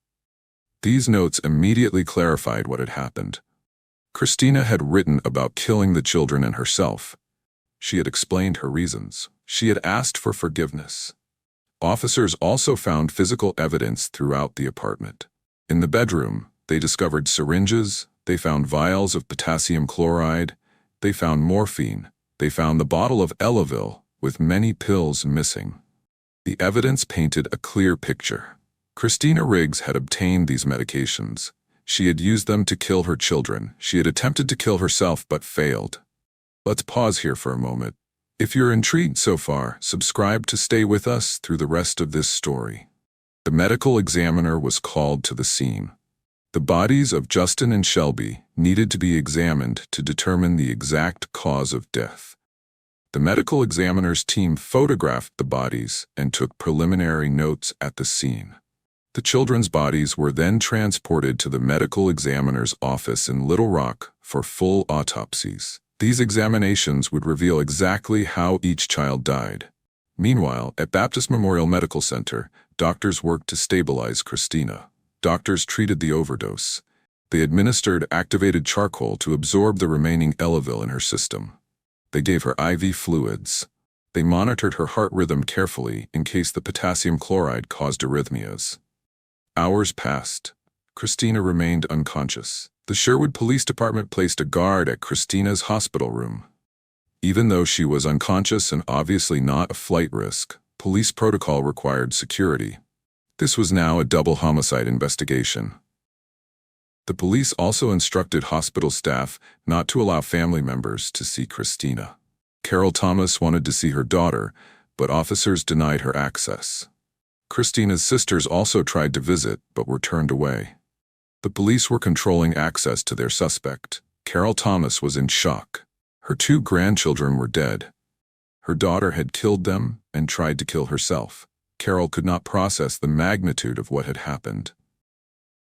Speaker 1: These notes immediately clarified what had happened. Christina had written about killing the children and herself. She had explained her reasons. She had asked for forgiveness. Officers also found physical evidence throughout the apartment. In the bedroom, they discovered syringes, they found vials of potassium chloride, they found morphine, they found the bottle of Elavil with many pills missing. The evidence painted a clear picture. Christina Riggs had obtained these medications. She had used them to kill her children. She had attempted to kill herself but failed. Let's pause here for a moment. If you're intrigued so far, subscribe to stay with us through the rest of this story. The medical examiner was called to the scene. The bodies of Justin and Shelby needed to be examined to determine the exact cause of death. The medical examiner's team photographed the bodies and took preliminary notes at the scene. The children's bodies were then transported to the medical examiner's office in Little Rock for full autopsies. These examinations would reveal exactly how each child died. Meanwhile, at Baptist Memorial Medical Center, doctors worked to stabilize Christina. Doctors treated the overdose. They administered activated charcoal to absorb the remaining Elavil in her system. They gave her IV fluids. They monitored her heart rhythm carefully in case the potassium chloride caused arrhythmias. Hours passed. Christina remained unconscious. The Sherwood Police Department placed a guard at Christina's hospital room. Even though she was unconscious and obviously not a flight risk, police protocol required security. This was now a double homicide investigation. The police also instructed hospital staff not to allow family members to see Christina. Carol Thomas wanted to see her daughter, but officers denied her access. Christina's sisters also tried to visit, but were turned away. The police were controlling access to their suspect. Carol Thomas was in shock. Her 2 grandchildren were dead. Her daughter had killed them and tried to kill herself. Carol could not process the magnitude of what had happened.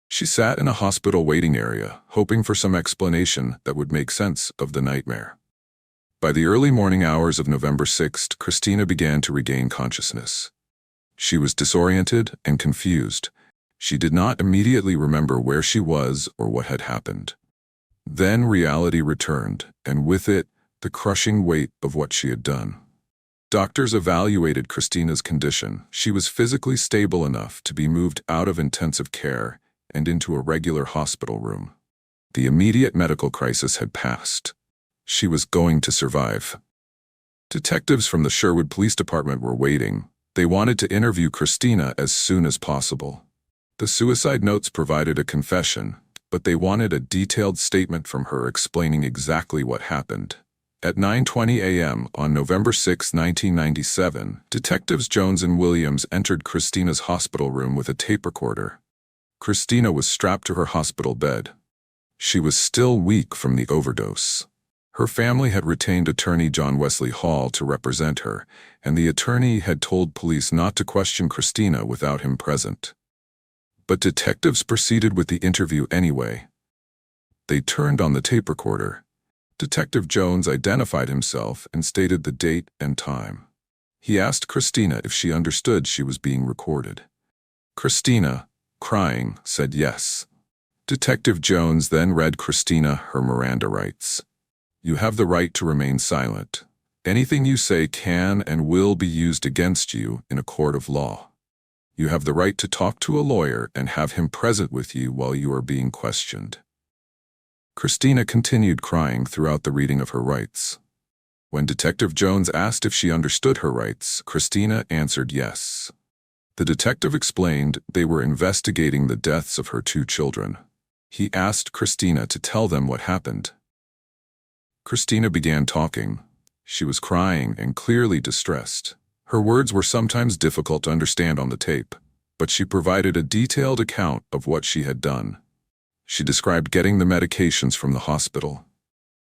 Speaker 1: She sat in a hospital waiting area, hoping for some explanation that would make sense of the nightmare. By the early morning hours of November 6th, Christina began to regain consciousness. She was disoriented and confused. She did not immediately remember where she was or what had happened. Then reality returned, and with it, the crushing weight of what she had done. Doctors evaluated Christina's condition. She was physically stable enough to be moved out of intensive care and into a regular hospital room. The immediate medical crisis had passed. She was going to survive. Detectives from the Sherwood Police Department were waiting. They wanted to interview Christina as soon as possible. The suicide notes provided a confession, but they wanted a detailed statement from her explaining exactly what happened. At 9:20 a.m. on November 6, 1997, Detectives Jones and Williams entered Christina's hospital room with a tape recorder. Christina was strapped to her hospital bed. She was still weak from the overdose. Her family had retained attorney John Wesley Hall to represent her, and the attorney had told police not to question Christina without him present. But detectives proceeded with the interview anyway. They turned on the tape recorder. Detective Jones identified himself and stated the date and time. He asked Christina if she understood she was being recorded. Christina, crying, said yes. Detective Jones then read Christina her Miranda rights. You have the right to remain silent. Anything you say can and will be used against you in a court of law. You have the right to talk to a lawyer and have him present with you while you are being questioned. Christina continued crying throughout the reading of her rights. When Detective Jones asked if she understood her rights, Christina answered yes. The detective explained they were investigating the deaths of her 2 children. He asked Christina to tell them what happened. Christina began talking. She was crying and clearly distressed. Her words were sometimes difficult to understand on the tape, but she provided a detailed account of what she had done. She described getting the medications from the hospital.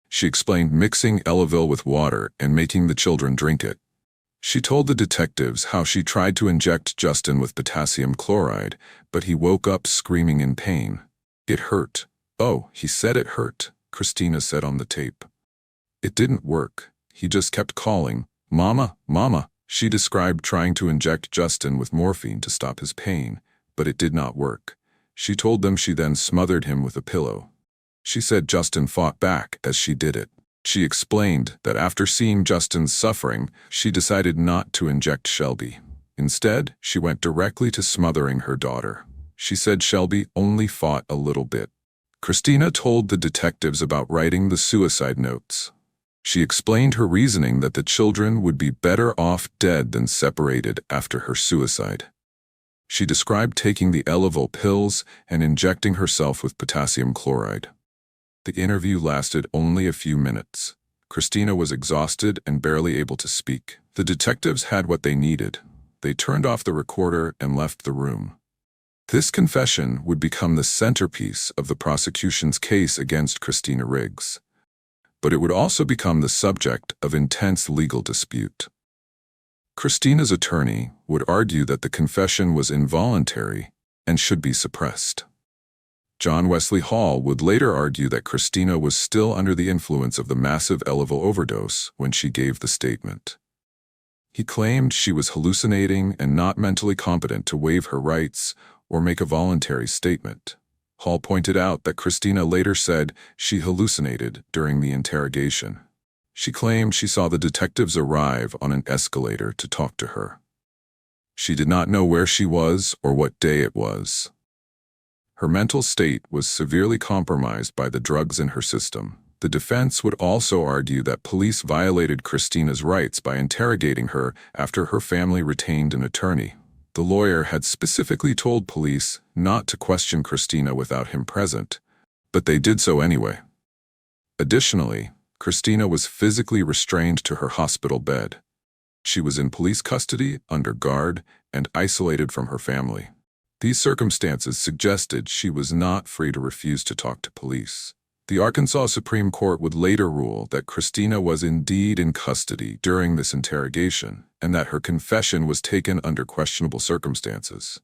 Speaker 1: She explained mixing Elavil with water and making the children drink it. She told the detectives how she tried to inject Justin with potassium chloride, but he woke up screaming in pain. It hurt. Oh, he said it hurt, Christina said on the tape. It didn't work. He just kept calling, Mama, Mama. She described trying to inject Justin with morphine to stop his pain, but it did not work. She told them she then smothered him with a pillow. She said Justin fought back as she did it. She explained that after seeing Justin's suffering, she decided not to inject Shelby. Instead, she went directly to smothering her daughter. She said Shelby only fought a little bit. Christina told the detectives about writing the suicide notes. She explained her reasoning that the children would be better off dead than separated after her suicide. She described taking the Elavil pills and injecting herself with potassium chloride. The interview lasted only a few minutes. Christina was exhausted and barely able to speak. The detectives had what they needed. They turned off the recorder and left the room. This confession would become the centerpiece of the prosecution's case against Christina Riggs. But it would also become the subject of intense legal dispute. Christina's attorney would argue that the confession was involuntary and should be suppressed. John Wesley Hall would later argue that Christina was still under the influence of the massive Elavil overdose when she gave the statement. He claimed she was hallucinating and not mentally competent to waive her rights or make a voluntary statement. Hall pointed out that Christina later said she hallucinated during the interrogation. She claimed she saw the detectives arrive on an escalator to talk to her. She did not know where she was or what day it was. Her mental state was severely compromised by the drugs in her system. The defense would also argue that police violated Christina's rights by interrogating her after her family retained an attorney. The lawyer had specifically told police not to question Christina without him present, but they did so anyway. Additionally, Christina was physically restrained to her hospital bed. She was in police custody, under guard, and isolated from her family. These circumstances suggested she was not free to refuse to talk to police. The Arkansas Supreme Court would later rule that Christina was indeed in custody during this interrogation and that her confession was taken under questionable circumstances.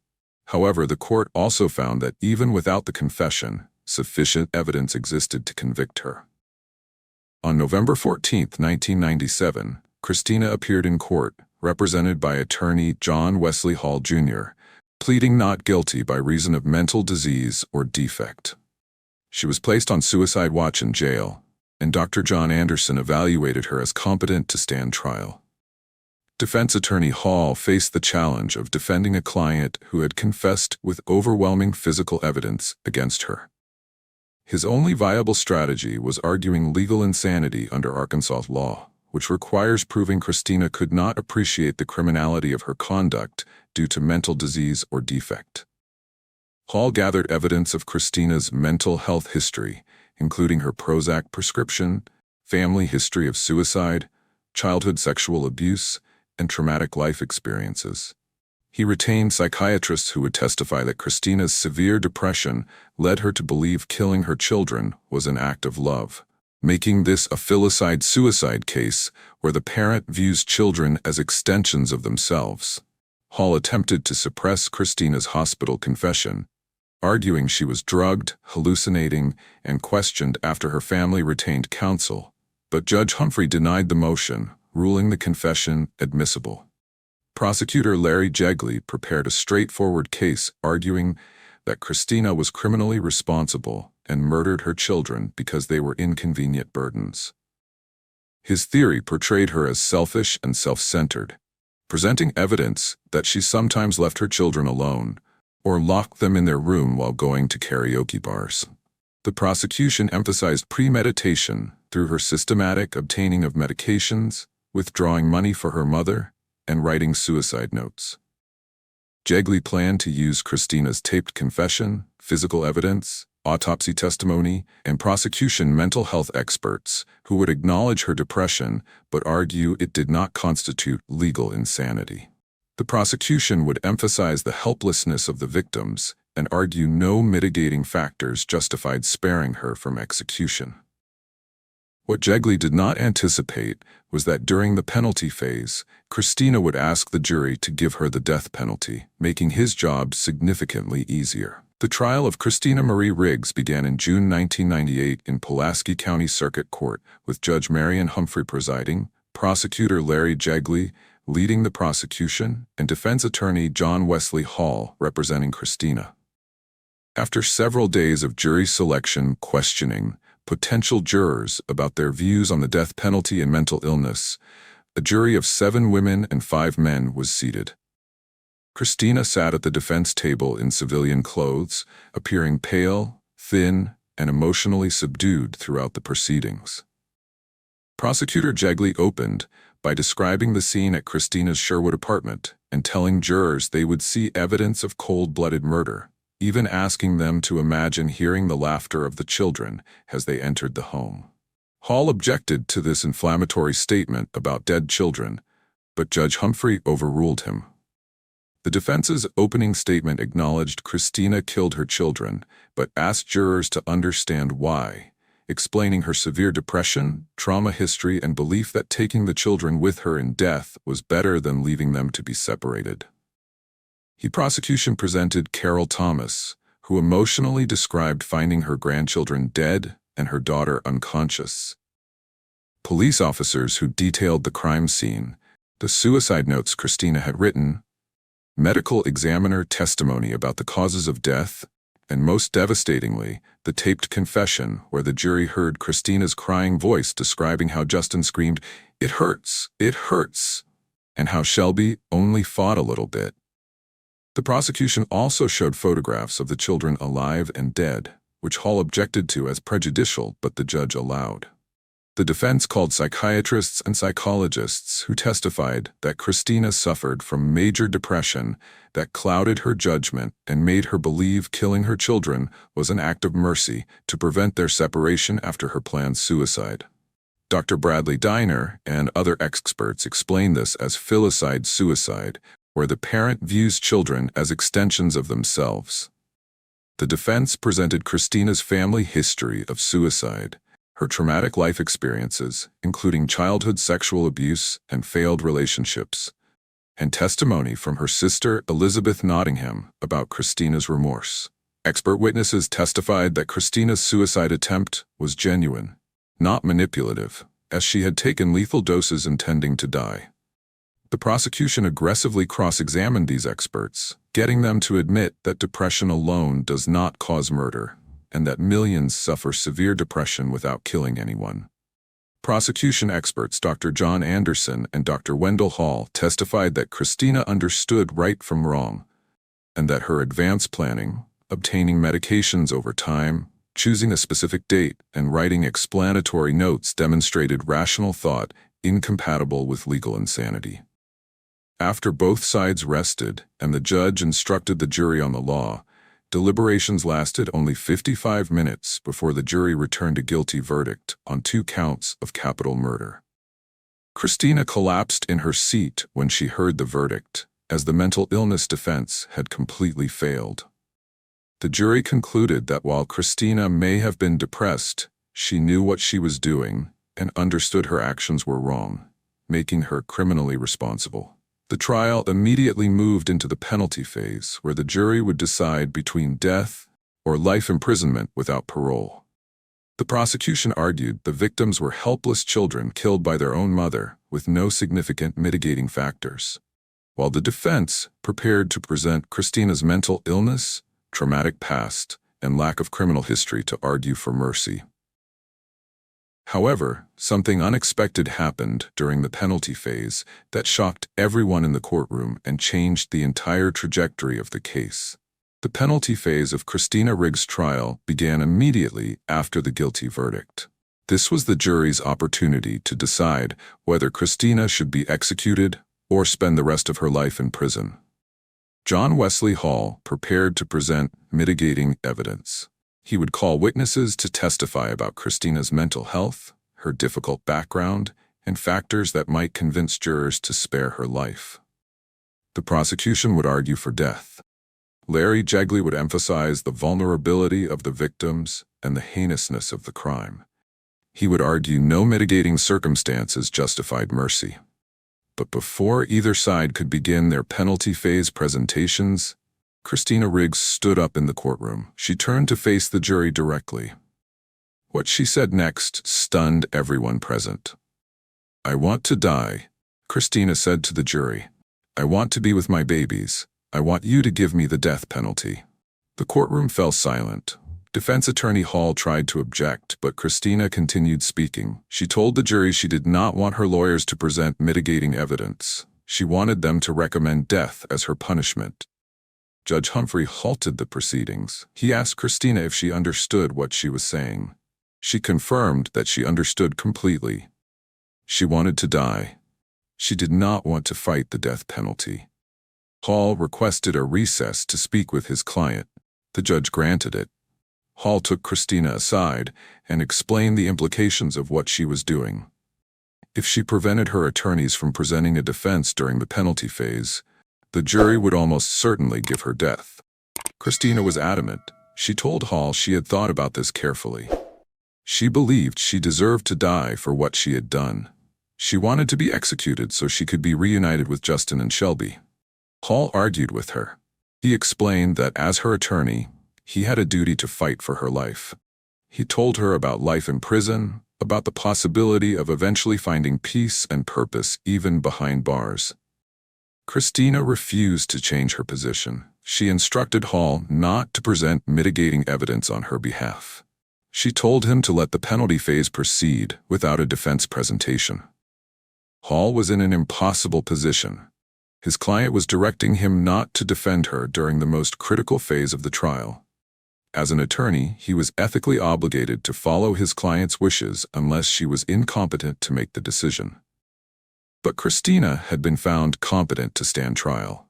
Speaker 1: However, the court also found that even without the confession, sufficient evidence existed to convict her. On November 14, 1997, Christina appeared in court, represented by attorney John Wesley Hall, Jr., pleading not guilty by reason of mental disease or defect. She was placed on suicide watch in jail, and Dr. John Anderson evaluated her as competent to stand trial. Defense attorney Hall faced the challenge of defending a client who had confessed with overwhelming physical evidence against her. His only viable strategy was arguing legal insanity under Arkansas law, which requires proving Christina could not appreciate the criminality of her conduct due to mental disease or defect. Hall gathered evidence of Christina's mental health history, including her Prozac prescription, family history of suicide, childhood sexual abuse, and traumatic life experiences. He retained psychiatrists who would testify that Christina's severe depression led her to believe killing her children was an act of love, making this a filicide-suicide case where the parent views children as extensions of themselves. Hall attempted to suppress Christina's hospital confession, arguing she was drugged, hallucinating, and questioned after her family retained counsel, but Judge Humphrey denied the motion, ruling the confession admissible. Prosecutor Larry Jegley prepared a straightforward case arguing that Christina was criminally responsible and murdered her children because they were inconvenient burdens. His theory portrayed her as selfish and self-centered, presenting evidence that she sometimes left her children alone or locked them in their room while going to karaoke bars. The prosecution emphasized premeditation through her systematic obtaining of medications, withdrawing money for her mother, and writing suicide notes. Jegley planned to use Christina's taped confession, physical evidence, autopsy testimony, and prosecution mental health experts who would acknowledge her depression but argue it did not constitute legal insanity. The prosecution would emphasize the helplessness of the victims and argue no mitigating factors justified sparing her from execution. What Jegley did not anticipate was that during the penalty phase, Christina would ask the jury to give her the death penalty, making his job significantly easier. The trial of Christina Marie Riggs began in June 1998 in Pulaski County Circuit Court, with Judge Marion Humphrey presiding, prosecutor Larry Jegley leading the prosecution, and defense attorney John Wesley Hall representing Christina. After several days of jury selection questioning potential jurors about their views on the death penalty and mental illness, a jury of 7 women and 5 men was seated. Christina sat at the defense table in civilian clothes, appearing pale, thin, and emotionally subdued throughout the proceedings. Prosecutor Jegley opened by describing the scene at Christina's Sherwood apartment and telling jurors they would see evidence of cold-blooded murder, even asking them to imagine hearing the laughter of the children as they entered the home. Hall objected to this inflammatory statement about dead children, but Judge Humphrey overruled him. The defense's opening statement acknowledged Christina killed her children, but asked jurors to understand why, explaining her severe depression, trauma history, and belief that taking the children with her in death was better than leaving them to be separated. The prosecution presented Carol Thomas, who emotionally described finding her grandchildren dead and her daughter unconscious. Police officers who detailed the crime scene, the suicide notes Christina had written, medical examiner testimony about the causes of death, and most devastatingly, the taped confession where the jury heard Christina's crying voice describing how Justin screamed, "It hurts, it hurts," and how Shelby only fought a little bit. The prosecution also showed photographs of the children alive and dead, which Hall objected to as prejudicial, but the judge allowed. The defense called psychiatrists and psychologists who testified that Christina suffered from major depression that clouded her judgment and made her believe killing her children was an act of mercy to prevent their separation after her planned suicide. Dr. Bradley Diner and other experts explain this as filicide suicide, where the parent views children as extensions of themselves. The defense presented Christina's family history of suicide, her traumatic life experiences, including childhood sexual abuse and failed relationships, and testimony from her sister Elizabeth Nottingham about Christina's remorse. Expert witnesses testified that Christina's suicide attempt was genuine, not manipulative, as she had taken lethal doses intending to die. The prosecution aggressively cross-examined these experts, getting them to admit that depression alone does not cause murder, and that millions suffer severe depression without killing anyone. Prosecution experts Dr. John Anderson and Dr. Wendell Hall testified that Christina understood right from wrong, and that her advanced planning, obtaining medications over time, choosing a specific date, and writing explanatory notes demonstrated rational thought incompatible with legal insanity. After both sides rested and the judge instructed the jury on the law, deliberations lasted only 55 minutes before the jury returned a guilty verdict on 2 counts of capital murder. Christina collapsed in her seat when she heard the verdict, as the mental illness defense had completely failed. The jury concluded that while Christina may have been depressed, she knew what she was doing and understood her actions were wrong, making her criminally responsible. The trial immediately moved into the penalty phase, where the jury would decide between death or life imprisonment without parole. The prosecution argued the victims were helpless children killed by their own mother with no significant mitigating factors, while the defense prepared to present Christina's mental illness, traumatic past, and lack of criminal history to argue for mercy. However, something unexpected happened during the penalty phase that shocked everyone in the courtroom and changed the entire trajectory of the case. The penalty phase of Christina Riggs' trial began immediately after the guilty verdict. This was the jury's opportunity to decide whether Christina should be executed or spend the rest of her life in prison. John Wesley Hall prepared to present mitigating evidence. He would call witnesses to testify about Christina's mental health, her difficult background, and factors that might convince jurors to spare her life. The prosecution would argue for death. Larry Jegley would emphasize the vulnerability of the victims and the heinousness of the crime. He would argue no mitigating circumstances justified mercy. But before either side could begin their penalty phase presentations, Christina Riggs stood up in the courtroom. She turned to face the jury directly. What she said next stunned everyone present. "I want to die," Christina said to the jury. "I want to be with my babies. I want you to give me the death penalty." The courtroom fell silent. Defense attorney Hall tried to object, but Christina continued speaking. She told the jury she did not want her lawyers to present mitigating evidence. She wanted them to recommend death as her punishment. Judge Humphrey halted the proceedings. He asked Christina if she understood what she was saying. She confirmed that she understood completely. She wanted to die. She did not want to fight the death penalty. Hall requested a recess to speak with his client. The judge granted it. Hall took Christina aside and explained the implications of what she was doing. If she prevented her attorneys from presenting a defense during the penalty phase, the jury would almost certainly give her death. Christina was adamant. She told Hall she had thought about this carefully. She believed she deserved to die for what she had done. She wanted to be executed so she could be reunited with Justin and Shelby. Hall argued with her. He explained that as her attorney, he had a duty to fight for her life. He told her about life in prison, about the possibility of eventually finding peace and purpose even behind bars. Christina refused to change her position. She instructed Hall not to present mitigating evidence on her behalf. She told him to let the penalty phase proceed without a defense presentation. Hall was in an impossible position. His client was directing him not to defend her during the most critical phase of the trial. As an attorney, he was ethically obligated to follow his client's wishes unless she was incompetent to make the decision. But Christina had been found competent to stand trial.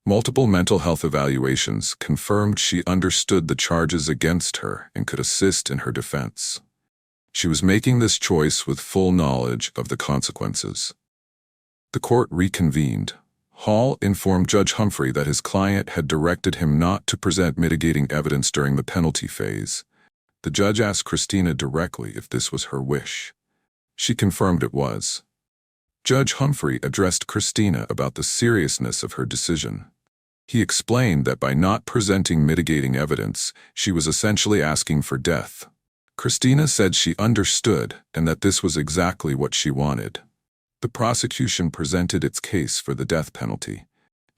Speaker 1: Multiple mental health evaluations confirmed she understood the charges against her and could assist in her defense. She was making this choice with full knowledge of the consequences. The court reconvened. Hall informed Judge Humphrey that his client had directed him not to present mitigating evidence during the penalty phase. The judge asked Christina directly if this was her wish. She confirmed it was. Judge Humphrey addressed Christina about the seriousness of her decision. He explained that by not presenting mitigating evidence, she was essentially asking for death. Christina said she understood and that this was exactly what she wanted. The prosecution presented its case for the death penalty.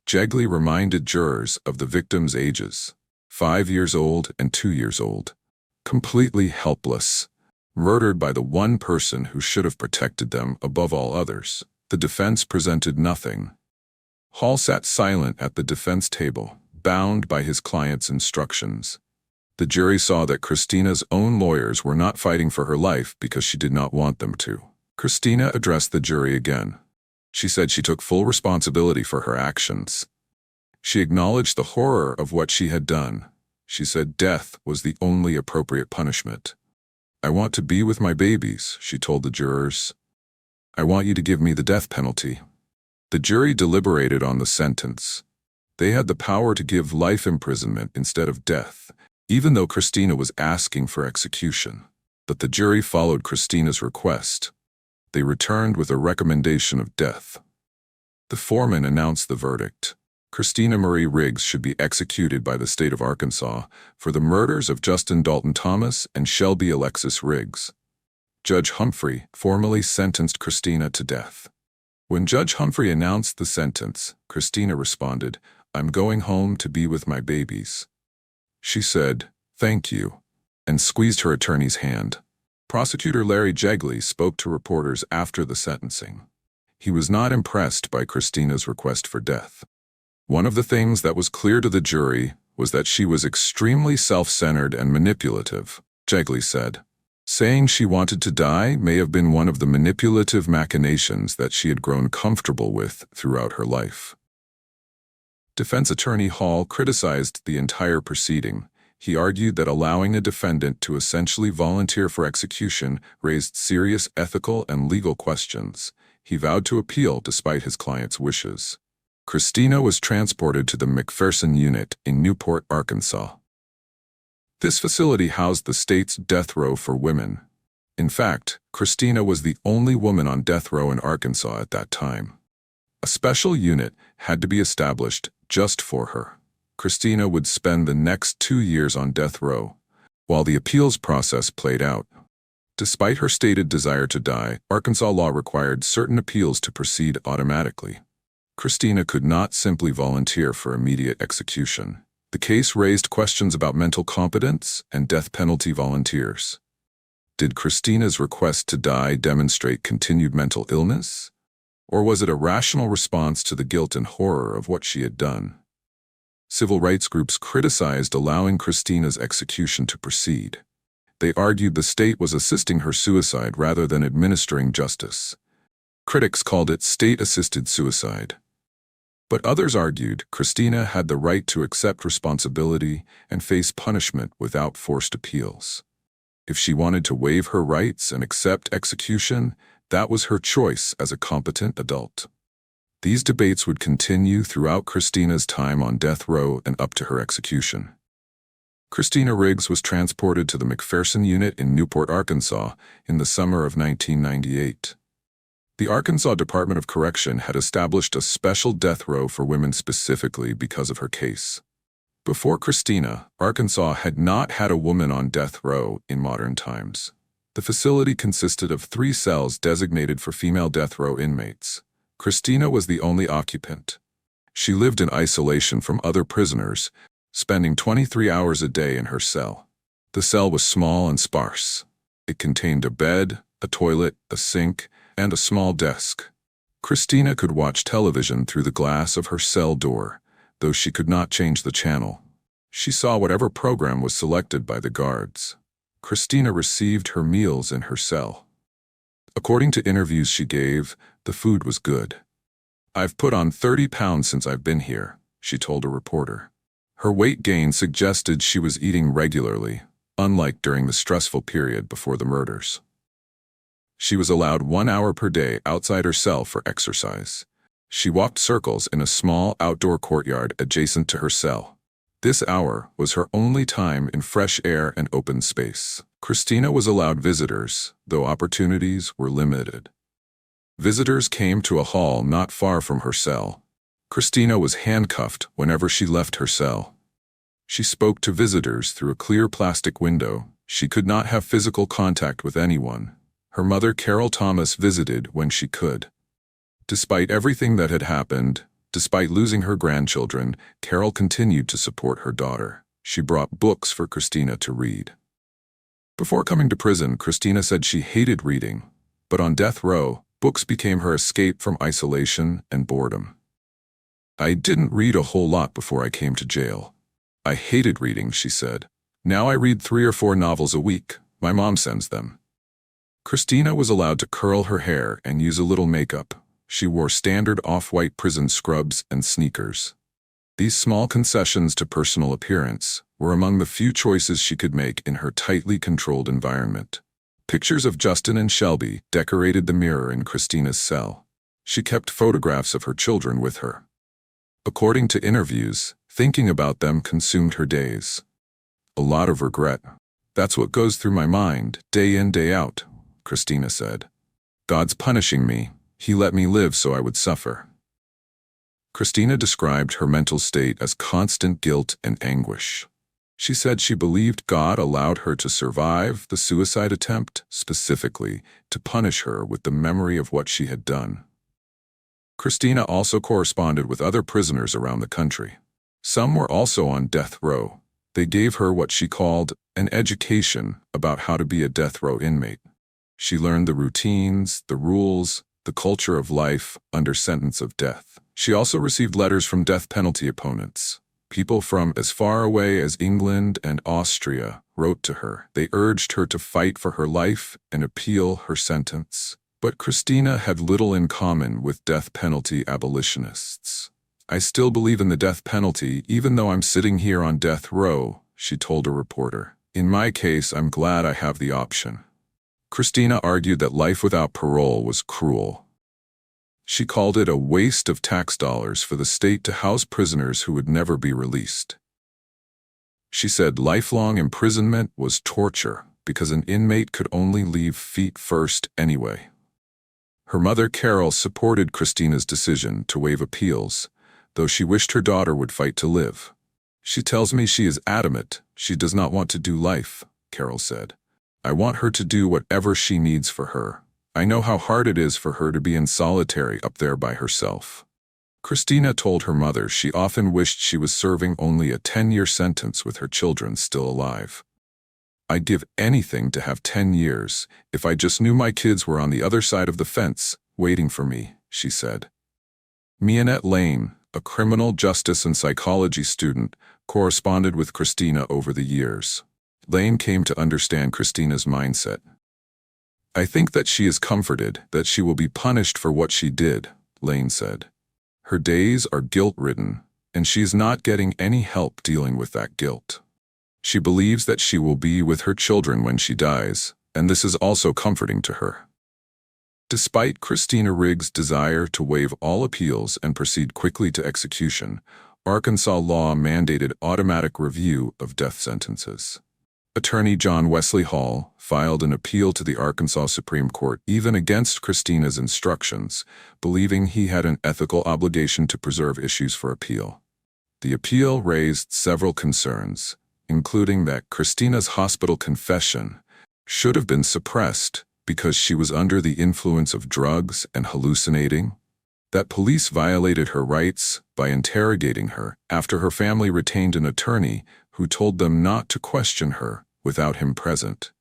Speaker 1: Jegley reminded jurors of the victims' ages, 5 years old and 2 years old. Completely helpless, murdered by the one person who should have protected them above all others. The defense presented nothing. Hall sat silent at the defense table, bound by his client's instructions. The jury saw that Christina's own lawyers were not fighting for her life because she did not want them to. Christina addressed the jury again. She said she took full responsibility for her actions. She acknowledged the horror of what she had done. She said death was the only appropriate punishment. "I want to be with my babies," she told the jurors. "I want you to give me the death penalty." The jury deliberated on the sentence. They had the power to give life imprisonment instead of death, even though Christina was asking for execution. But the jury followed Christina's request. They returned with a recommendation of death. The foreman announced the verdict. Christina Marie Riggs should be executed by the state of Arkansas for the murders of Justin Dalton Thomas and Shelby Alexis Riggs. Judge Humphrey formally sentenced Christina to death. When Judge Humphrey announced the sentence, Christina responded, "I'm going home to be with my babies." She said, "Thank you," and squeezed her attorney's hand. Prosecutor Larry Jegley spoke to reporters after the sentencing. He was not impressed by Christina's request for death. One of the things that was clear to the jury was that she was extremely self-centered and manipulative, Jegley said. Saying she wanted to die may have been one of the manipulative machinations that she had grown comfortable with throughout her life. Defense attorney Hall criticized the entire proceeding. He argued that allowing a defendant to essentially volunteer for execution raised serious ethical and legal questions. He vowed to appeal despite his client's wishes. Christina was transported to the McPherson unit in Newport, Arkansas. This facility housed the state's death row for women. In fact, Christina was the only woman on death row in Arkansas at that time. A special unit had to be established just for her. Christina would spend the next 2 years on death row, while the appeals process played out. Despite her stated desire to die, Arkansas law required certain appeals to proceed automatically. Christina could not simply volunteer for immediate execution. The case raised questions about mental competence and death penalty volunteers. Did Christina's request to die demonstrate continued mental illness? Or was it a rational response to the guilt and horror of what she had done? Civil rights groups criticized allowing Christina's execution to proceed. They argued the state was assisting her suicide rather than administering justice. Critics called it state-assisted suicide. But others argued Christina had the right to accept responsibility and face punishment without forced appeals. If she wanted to waive her rights and accept execution, that was her choice as a competent adult. These debates would continue throughout Christina's time on death row and up to her execution. Christina Riggs was transported to the McPherson unit in Newport, Arkansas, in the summer of 1998. The Arkansas Department of Correction had established a special death row for women specifically because of her case. Before Christina, Arkansas had not had a woman on death row in modern times. The facility consisted of 3 cells designated for female death row inmates. Christina was the only occupant. She lived in isolation from other prisoners, spending 23 hours a day in her cell. The cell was small and sparse. It contained a bed, a toilet, a sink, and a small desk. Christina could watch television through the glass of her cell door, though she could not change the channel. She saw whatever program was selected by the guards. Christina received her meals in her cell. According to interviews she gave, the food was good. "I've put on 30 pounds since I've been here," she told a reporter. Her weight gain suggested she was eating regularly, unlike during the stressful period before the murders. She was allowed 1 hour per day outside her cell for exercise. She walked circles in a small outdoor courtyard adjacent to her cell. This hour was her only time in fresh air and open space. Christina was allowed visitors, though opportunities were limited. Visitors came to a hall not far from her cell. Christina was handcuffed whenever she left her cell. She spoke to visitors through a clear plastic window. She could not have physical contact with anyone. Her mother, Carol Thomas, visited when she could. Despite everything that had happened, despite losing her grandchildren, Carol continued to support her daughter. She brought books for Christina to read. Before coming to prison, Christina said she hated reading, but on death row, books became her escape from isolation and boredom. "I didn't read a whole lot before I came to jail. I hated reading," she said. "Now I read 3 or 4 novels a week. My mom sends them." Christina was allowed to curl her hair and use a little makeup. She wore standard off-white prison scrubs and sneakers. These small concessions to personal appearance were among the few choices she could make in her tightly controlled environment. Pictures of Justin and Shelby decorated the mirror in Christina's cell. She kept photographs of her children with her. According to interviews, thinking about them consumed her days. "A lot of regret. That's what goes through my mind, day in, day out," Christina said. "God's punishing me. He let me live so I would suffer." Christina described her mental state as constant guilt and anguish. She said she believed God allowed her to survive the suicide attempt, specifically to punish her with the memory of what she had done. Christina also corresponded with other prisoners around the country. Some were also on death row. They gave her what she called an education about how to be a death row inmate. She learned the routines, the rules, the culture of life under sentence of death. She also received letters from death penalty opponents. People from as far away as England and Austria wrote to her. They urged her to fight for her life and appeal her sentence. But Christina had little in common with death penalty abolitionists. "I still believe in the death penalty even though I'm sitting here on death row," she told a reporter. "In my case, I'm glad I have the option." Christina argued that life without parole was cruel. She called it a waste of tax dollars for the state to house prisoners who would never be released. She said lifelong imprisonment was torture because an inmate could only leave feet first anyway. Her mother, Carol, supported Christina's decision to waive appeals, though she wished her daughter would fight to live. "She tells me she is adamant she does not want to do life," Carol said. "I want her to do whatever she needs for her. I know how hard it is for her to be in solitary up there by herself." Christina told her mother she often wished she was serving only a 10-year sentence with her children still alive. "I'd give anything to have 10 years if I just knew my kids were on the other side of the fence, waiting for me," she said. Mianette Lane, a criminal justice and psychology student, corresponded with Christina over the years. Lane came to understand Christina's mindset. "I think that she is comforted that she will be punished for what she did," Lane said. "Her days are guilt-ridden, and she is not getting any help dealing with that guilt. She believes that she will be with her children when she dies, and this is also comforting to her." Despite Christina Riggs' desire to waive all appeals and proceed quickly to execution, Arkansas law mandated automatic review of death sentences. Attorney John Wesley Hall filed an appeal to the Arkansas Supreme Court even against Christina's instructions, believing he had an ethical obligation to preserve issues for appeal. The appeal raised several concerns, including that Christina's hospital confession should have been suppressed because she was under the influence of drugs and hallucinating, that police violated her rights by interrogating her after her family retained an attorney who told them not to question her without him present,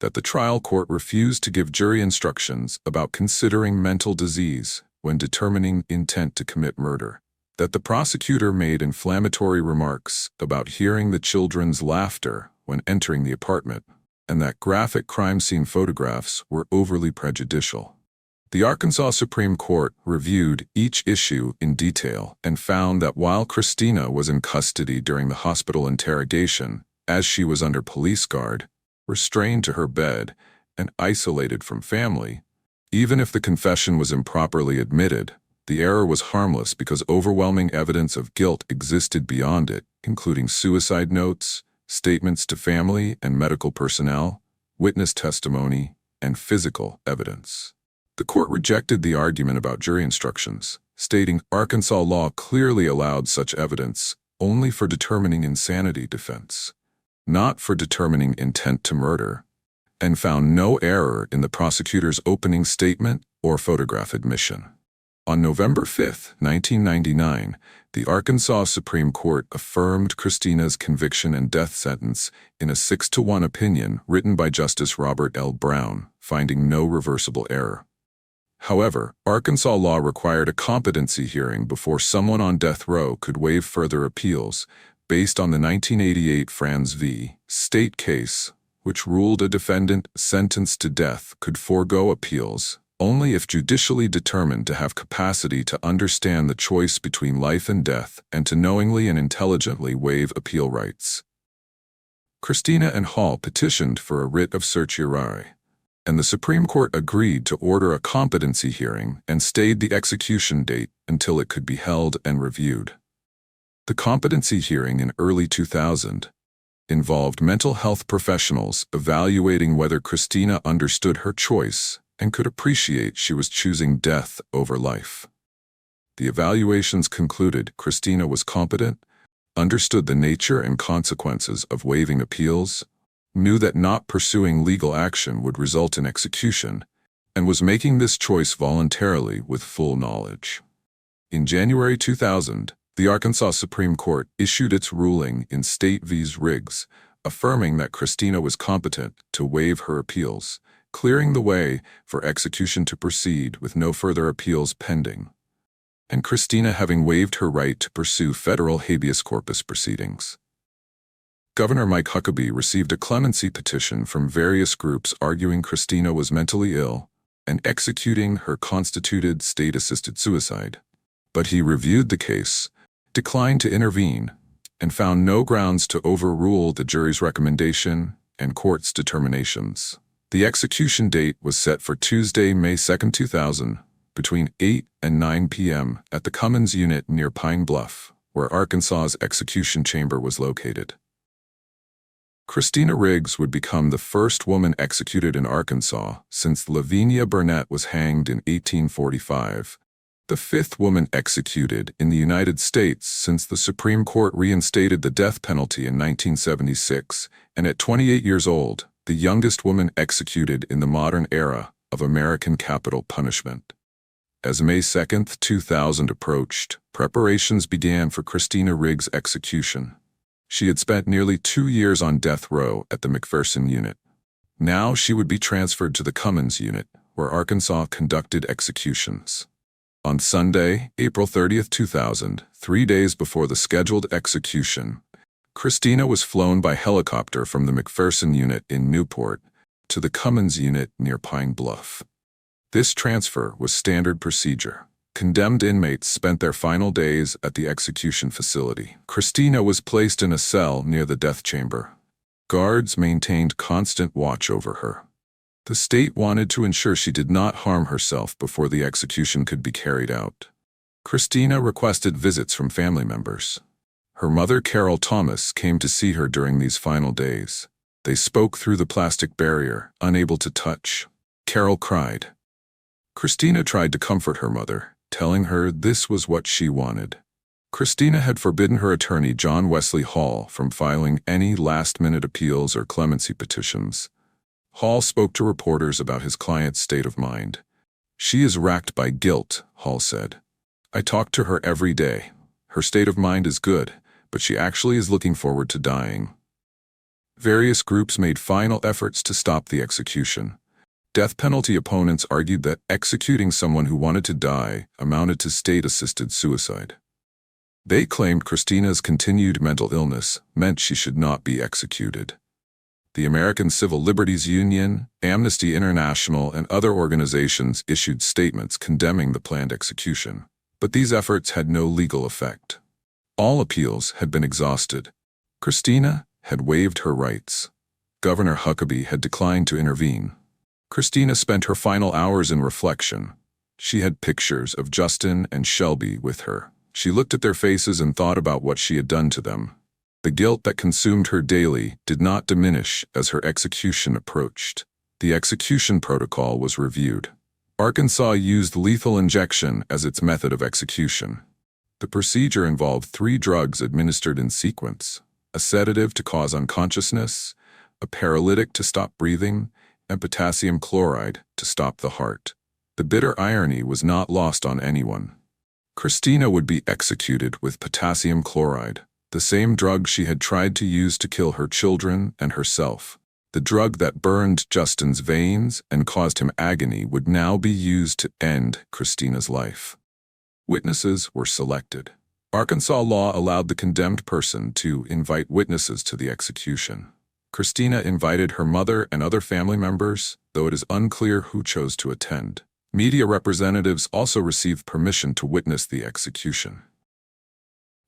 Speaker 1: that the trial court refused to give jury instructions about considering mental disease when determining intent to commit murder, that the prosecutor made inflammatory remarks about hearing the children's laughter when entering the apartment, and that graphic crime scene photographs were overly prejudicial. The Arkansas Supreme Court reviewed each issue in detail and found that while Christina was in custody during the hospital interrogation, as she was under police guard, restrained to her bed, and isolated from family, even if the confession was improperly admitted, the error was harmless because overwhelming evidence of guilt existed beyond it, including suicide notes, statements to family and medical personnel, witness testimony, and physical evidence. The court rejected the argument about jury instructions, stating Arkansas law clearly allowed such evidence only for determining insanity defense, not for determining intent to murder, and found no error in the prosecutor's opening statement or photograph admission. On November 5, 1999, the Arkansas Supreme Court affirmed Christina's conviction and death sentence in a 6-1 opinion written by Justice Robert L. Brown, finding no reversible error. However, Arkansas law required a competency hearing before someone on death row could waive further appeals, based on the 1988 Franz v. State case, which ruled a defendant sentenced to death could forego appeals only if judicially determined to have capacity to understand the choice between life and death and to knowingly and intelligently waive appeal rights. Christina and Hall petitioned for a writ of certiorari, and the Supreme Court agreed to order a competency hearing and stayed the execution date until it could be held and reviewed. The competency hearing in early 2000 involved mental health professionals evaluating whether Christina understood her choice and could appreciate she was choosing death over life. The evaluations concluded Christina was competent, understood the nature and consequences of waiving appeals, knew that not pursuing legal action would result in execution, and was making this choice voluntarily with full knowledge. In January 2000, the Arkansas Supreme Court issued its ruling in State v. Riggs, affirming that Christina was competent to waive her appeals, clearing the way for execution to proceed with no further appeals pending, and Christina having waived her right to pursue federal habeas corpus proceedings. Governor Mike Huckabee received a clemency petition from various groups arguing Christina was mentally ill and executing her constituted state-assisted suicide, but he reviewed the case, declined to intervene, and found no grounds to overrule the jury's recommendation and court's determinations. The execution date was set for Tuesday, May 2, 2000, between 8 and 9 p.m. at the Cummins Unit near Pine Bluff, where Arkansas's execution chamber was located. Christina Riggs would become the first woman executed in Arkansas since Lavinia Burnett was hanged in 1845, the fifth woman executed in the United States since the Supreme Court reinstated the death penalty in 1976, and at 28 years old, the youngest woman executed in the modern era of American capital punishment. As May 2, 2000 approached, preparations began for Christina Riggs' execution. She had spent nearly 2 years on death row at the McPherson Unit. Now she would be transferred to the Cummins Unit, where Arkansas conducted executions. On Sunday, April 30, 2000, 3 days before the scheduled execution, Christina was flown by helicopter from the McPherson Unit in Newport to the Cummins Unit near Pine Bluff. This transfer was standard procedure. Condemned inmates spent their final days at the execution facility. Christina was placed in a cell near the death chamber. Guards maintained constant watch over her. The state wanted to ensure she did not harm herself before the execution could be carried out. Christina requested visits from family members. Her mother, Carol Thomas, came to see her during these final days. They spoke through the plastic barrier, unable to touch. Carol cried. Christina tried to comfort her mother, telling her this was what she wanted. Christina had forbidden her attorney, John Wesley Hall, from filing any last-minute appeals or clemency petitions. Hall spoke to reporters about his client's state of mind. "She is racked by guilt," Hall said. "I talk to her every day. Her state of mind is good, but she actually is looking forward to dying." Various groups made final efforts to stop the execution. Death penalty opponents argued that executing someone who wanted to die amounted to state-assisted suicide. They claimed Christina's continued mental illness meant she should not be executed. The American Civil Liberties Union, Amnesty International, and other organizations issued statements condemning the planned execution, but these efforts had no legal effect. All appeals had been exhausted. Christina had waived her rights. Governor Huckabee had declined to intervene. Christina spent her final hours in reflection. She had pictures of Justin and Shelby with her. She looked at their faces and thought about what she had done to them. The guilt that consumed her daily did not diminish as her execution approached. The execution protocol was reviewed. Arkansas used lethal injection as its method of execution. The procedure involved 3 drugs administered in sequence: a sedative to cause unconsciousness, a paralytic to stop breathing, and potassium chloride to stop the heart. The bitter irony was not lost on anyone. Christina would be executed with potassium chloride, the same drug she had tried to use to kill her children and herself. The drug that burned Justin's veins and caused him agony would now be used to end Christina's life. Witnesses were selected. Arkansas law allowed the condemned person to invite witnesses to the execution. Christina invited her mother and other family members, though it is unclear who chose to attend. Media representatives also received permission to witness the execution.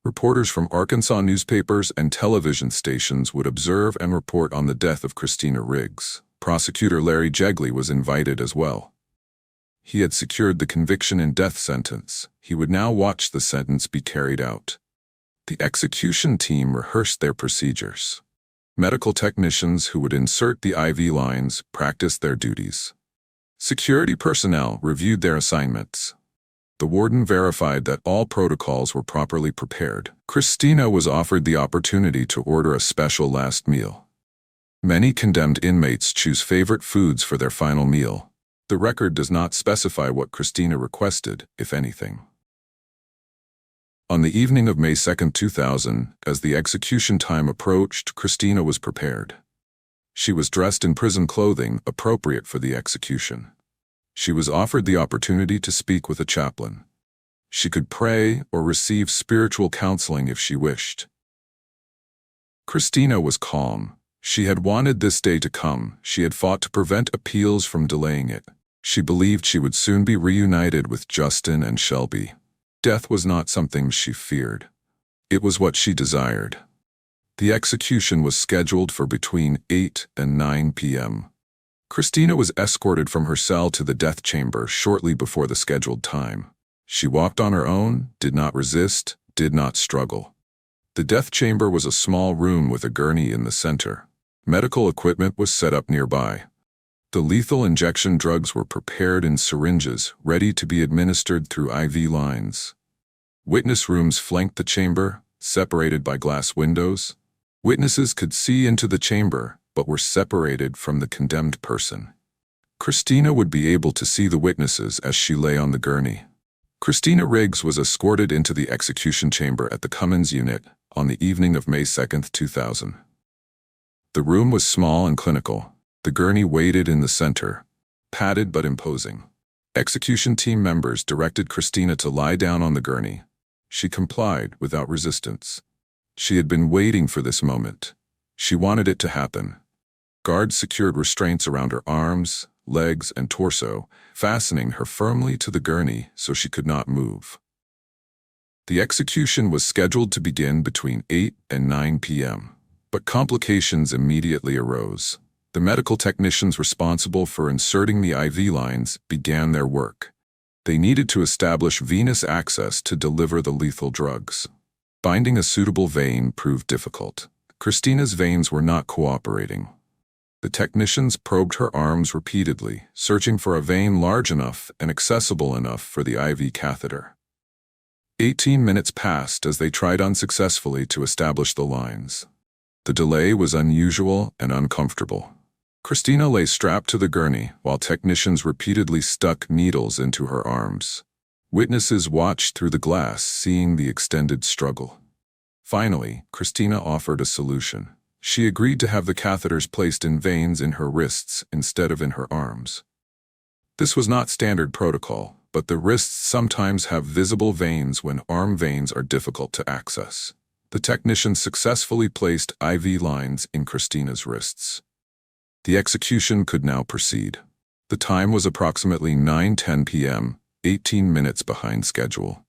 Speaker 1: Reporters from Arkansas newspapers and television stations would observe and report on the death of Christina Riggs. Prosecutor Larry Jegley was invited as well. He had secured the conviction and death sentence. He would now watch the sentence be carried out. The execution team rehearsed their procedures. Medical technicians who would insert the IV lines practiced their duties. Security personnel reviewed their assignments. The warden verified that all protocols were properly prepared. Christina was offered the opportunity to order a special last meal. Many condemned inmates choose favorite foods for their final meal. The record does not specify what Christina requested, if anything. On the evening of May 2, 2000, as the execution time approached, Christina was prepared. She was dressed in prison clothing appropriate for the execution. She was offered the opportunity to speak with a chaplain. She could pray or receive spiritual counseling if she wished. Christina was calm. She had wanted this day to come. She had fought to prevent appeals from delaying it. She believed she would soon be reunited with Justin and Shelby. Death was not something she feared. It was what she desired. The execution was scheduled for between 8 and 9 p.m. Christina was escorted from her cell to the death chamber shortly before the scheduled time. She walked on her own, did not resist, did not struggle. The death chamber was a small room with a gurney in the center. Medical equipment was set up nearby. The lethal injection drugs were prepared in syringes, ready to be administered through IV lines. Witness rooms flanked the chamber, separated by glass windows. Witnesses could see into the chamber, but were separated from the condemned person. Christina would be able to see the witnesses as she lay on the gurney. Christina Riggs was escorted into the execution chamber at the Cummins unit on the evening of May 2, 2000. The room was small and clinical. The gurney waited in the center, padded but imposing. Execution team members directed Christina to lie down on the gurney. She complied without resistance. She had been waiting for this moment. She wanted it to happen. Guards secured restraints around her arms, legs, and torso, fastening her firmly to the gurney so she could not move. The execution was scheduled to begin between 8 and 9 p.m., but complications immediately arose. The medical technicians responsible for inserting the IV lines began their work. They needed to establish venous access to deliver the lethal drugs. Finding a suitable vein proved difficult. Christina's veins were not cooperating. The technicians probed her arms repeatedly, searching for a vein large enough and accessible enough for the IV catheter. 18 minutes passed as they tried unsuccessfully to establish the lines. The delay was unusual and uncomfortable. Christina lay strapped to the gurney while technicians repeatedly stuck needles into her arms. Witnesses watched through the glass, seeing the extended struggle. Finally, Christina offered a solution. She agreed to have the catheters placed in veins in her wrists instead of in her arms. This was not standard protocol, but the wrists sometimes have visible veins when arm veins are difficult to access. The technician successfully placed IV lines in Christina's wrists. The execution could now proceed. The time was approximately 9:10 p.m., 18 minutes behind schedule.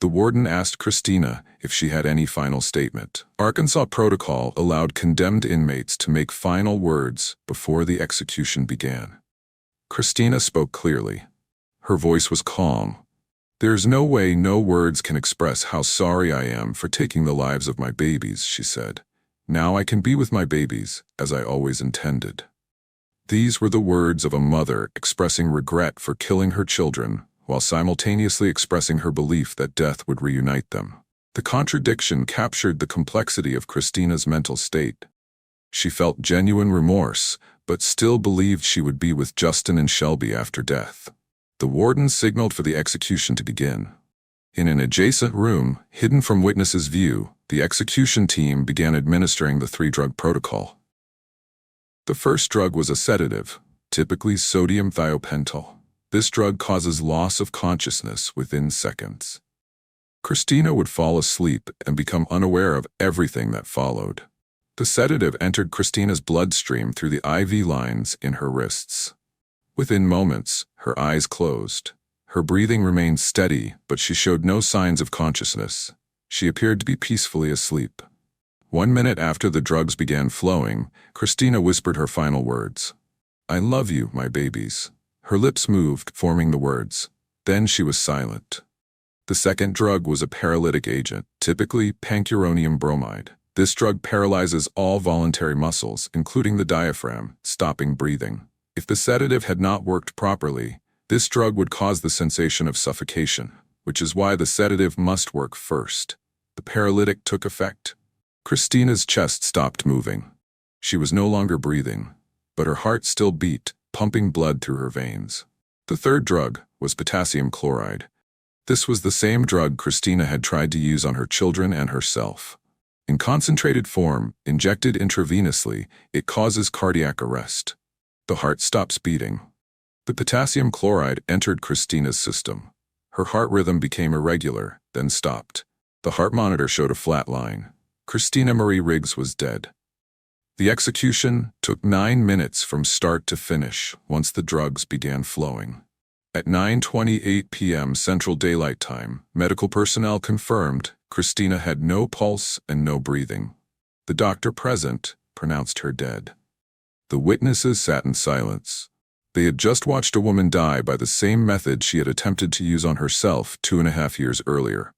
Speaker 1: The warden asked Christina if she had any final statement. Arkansas protocol allowed condemned inmates to make final words before the execution began. Christina spoke clearly. Her voice was calm. "There's no way, no words can express how sorry I am for taking the lives of my babies," she said. "Now I can be with my babies, as I always intended." These were the words of a mother expressing regret for killing her children, while simultaneously expressing her belief that death would reunite them. The contradiction captured the complexity of Christina's mental state. She felt genuine remorse, but still believed she would be with Justin and Shelby after death. The warden signaled for the execution to begin. In an adjacent room, hidden from witnesses' view, the execution team began administering the 3-drug protocol. The first drug was a sedative, typically sodium thiopental. This drug causes loss of consciousness within seconds. Christina would fall asleep and become unaware of everything that followed. The sedative entered Christina's bloodstream through the IV lines in her wrists. Within moments, her eyes closed. Her breathing remained steady, but she showed no signs of consciousness. She appeared to be peacefully asleep. 1 minute after the drugs began flowing, Christina whispered her final words. "I love you, my babies." Her lips moved, forming the words. Then she was silent. The second drug was a paralytic agent, typically pancuronium bromide. This drug paralyzes all voluntary muscles, including the diaphragm, stopping breathing. If the sedative had not worked properly, this drug would cause the sensation of suffocation, which is why the sedative must work first. The paralytic took effect. Christina's chest stopped moving. She was no longer breathing, but her heart still beat, pumping blood through her veins. The third drug was potassium chloride. This was the same drug Christina had tried to use on her children and herself. In concentrated form, injected intravenously, it causes cardiac arrest. The heart stops beating. The potassium chloride entered Christina's system. Her heart rhythm became irregular, then stopped. The heart monitor showed a flat line. Christina Marie Riggs was dead. The execution took 9 minutes from start to finish once the drugs began flowing. At 9:28 p.m. Central Daylight Time, medical personnel confirmed Christina had no pulse and no breathing. The doctor present pronounced her dead. The witnesses sat in silence. They had just watched a woman die by the same method she had attempted to use on herself 2.5 years earlier.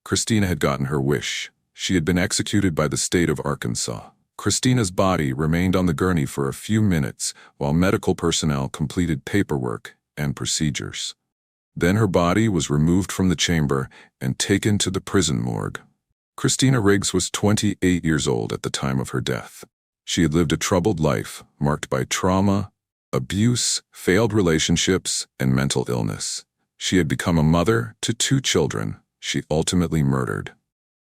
Speaker 1: Christina had gotten her wish. She had been executed by the state of Arkansas. Christina's body remained on the gurney for a few minutes while medical personnel completed paperwork and procedures. Then her body was removed from the chamber and taken to the prison morgue. Christina Riggs was 28 years old at the time of her death. She had lived a troubled life, marked by trauma, abuse, failed relationships, and mental illness. She had become a mother to 2 children she ultimately murdered.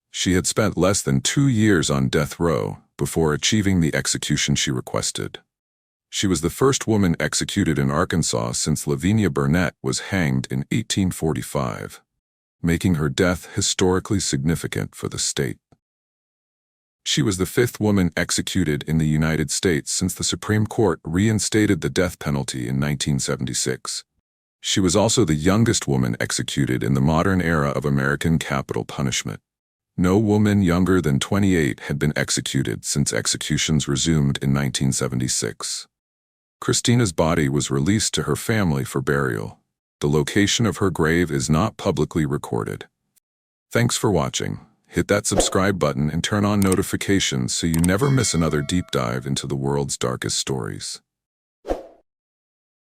Speaker 1: She had spent less than 2 years on death row before achieving the execution she requested. She was the first woman executed in Arkansas since Lavinia Burnett was hanged in 1845, making her death historically significant for the state. She was the 5th woman executed in the United States since the Supreme Court reinstated the death penalty in 1976. She was also the youngest woman executed in the modern era of American capital punishment. No woman younger than 28 had been executed since executions resumed in 1976. Christina's body was released to her family for burial. The location of her grave is not publicly recorded. Thanks for watching. Hit that subscribe button and turn on notifications so you never miss another deep dive into the world's darkest stories.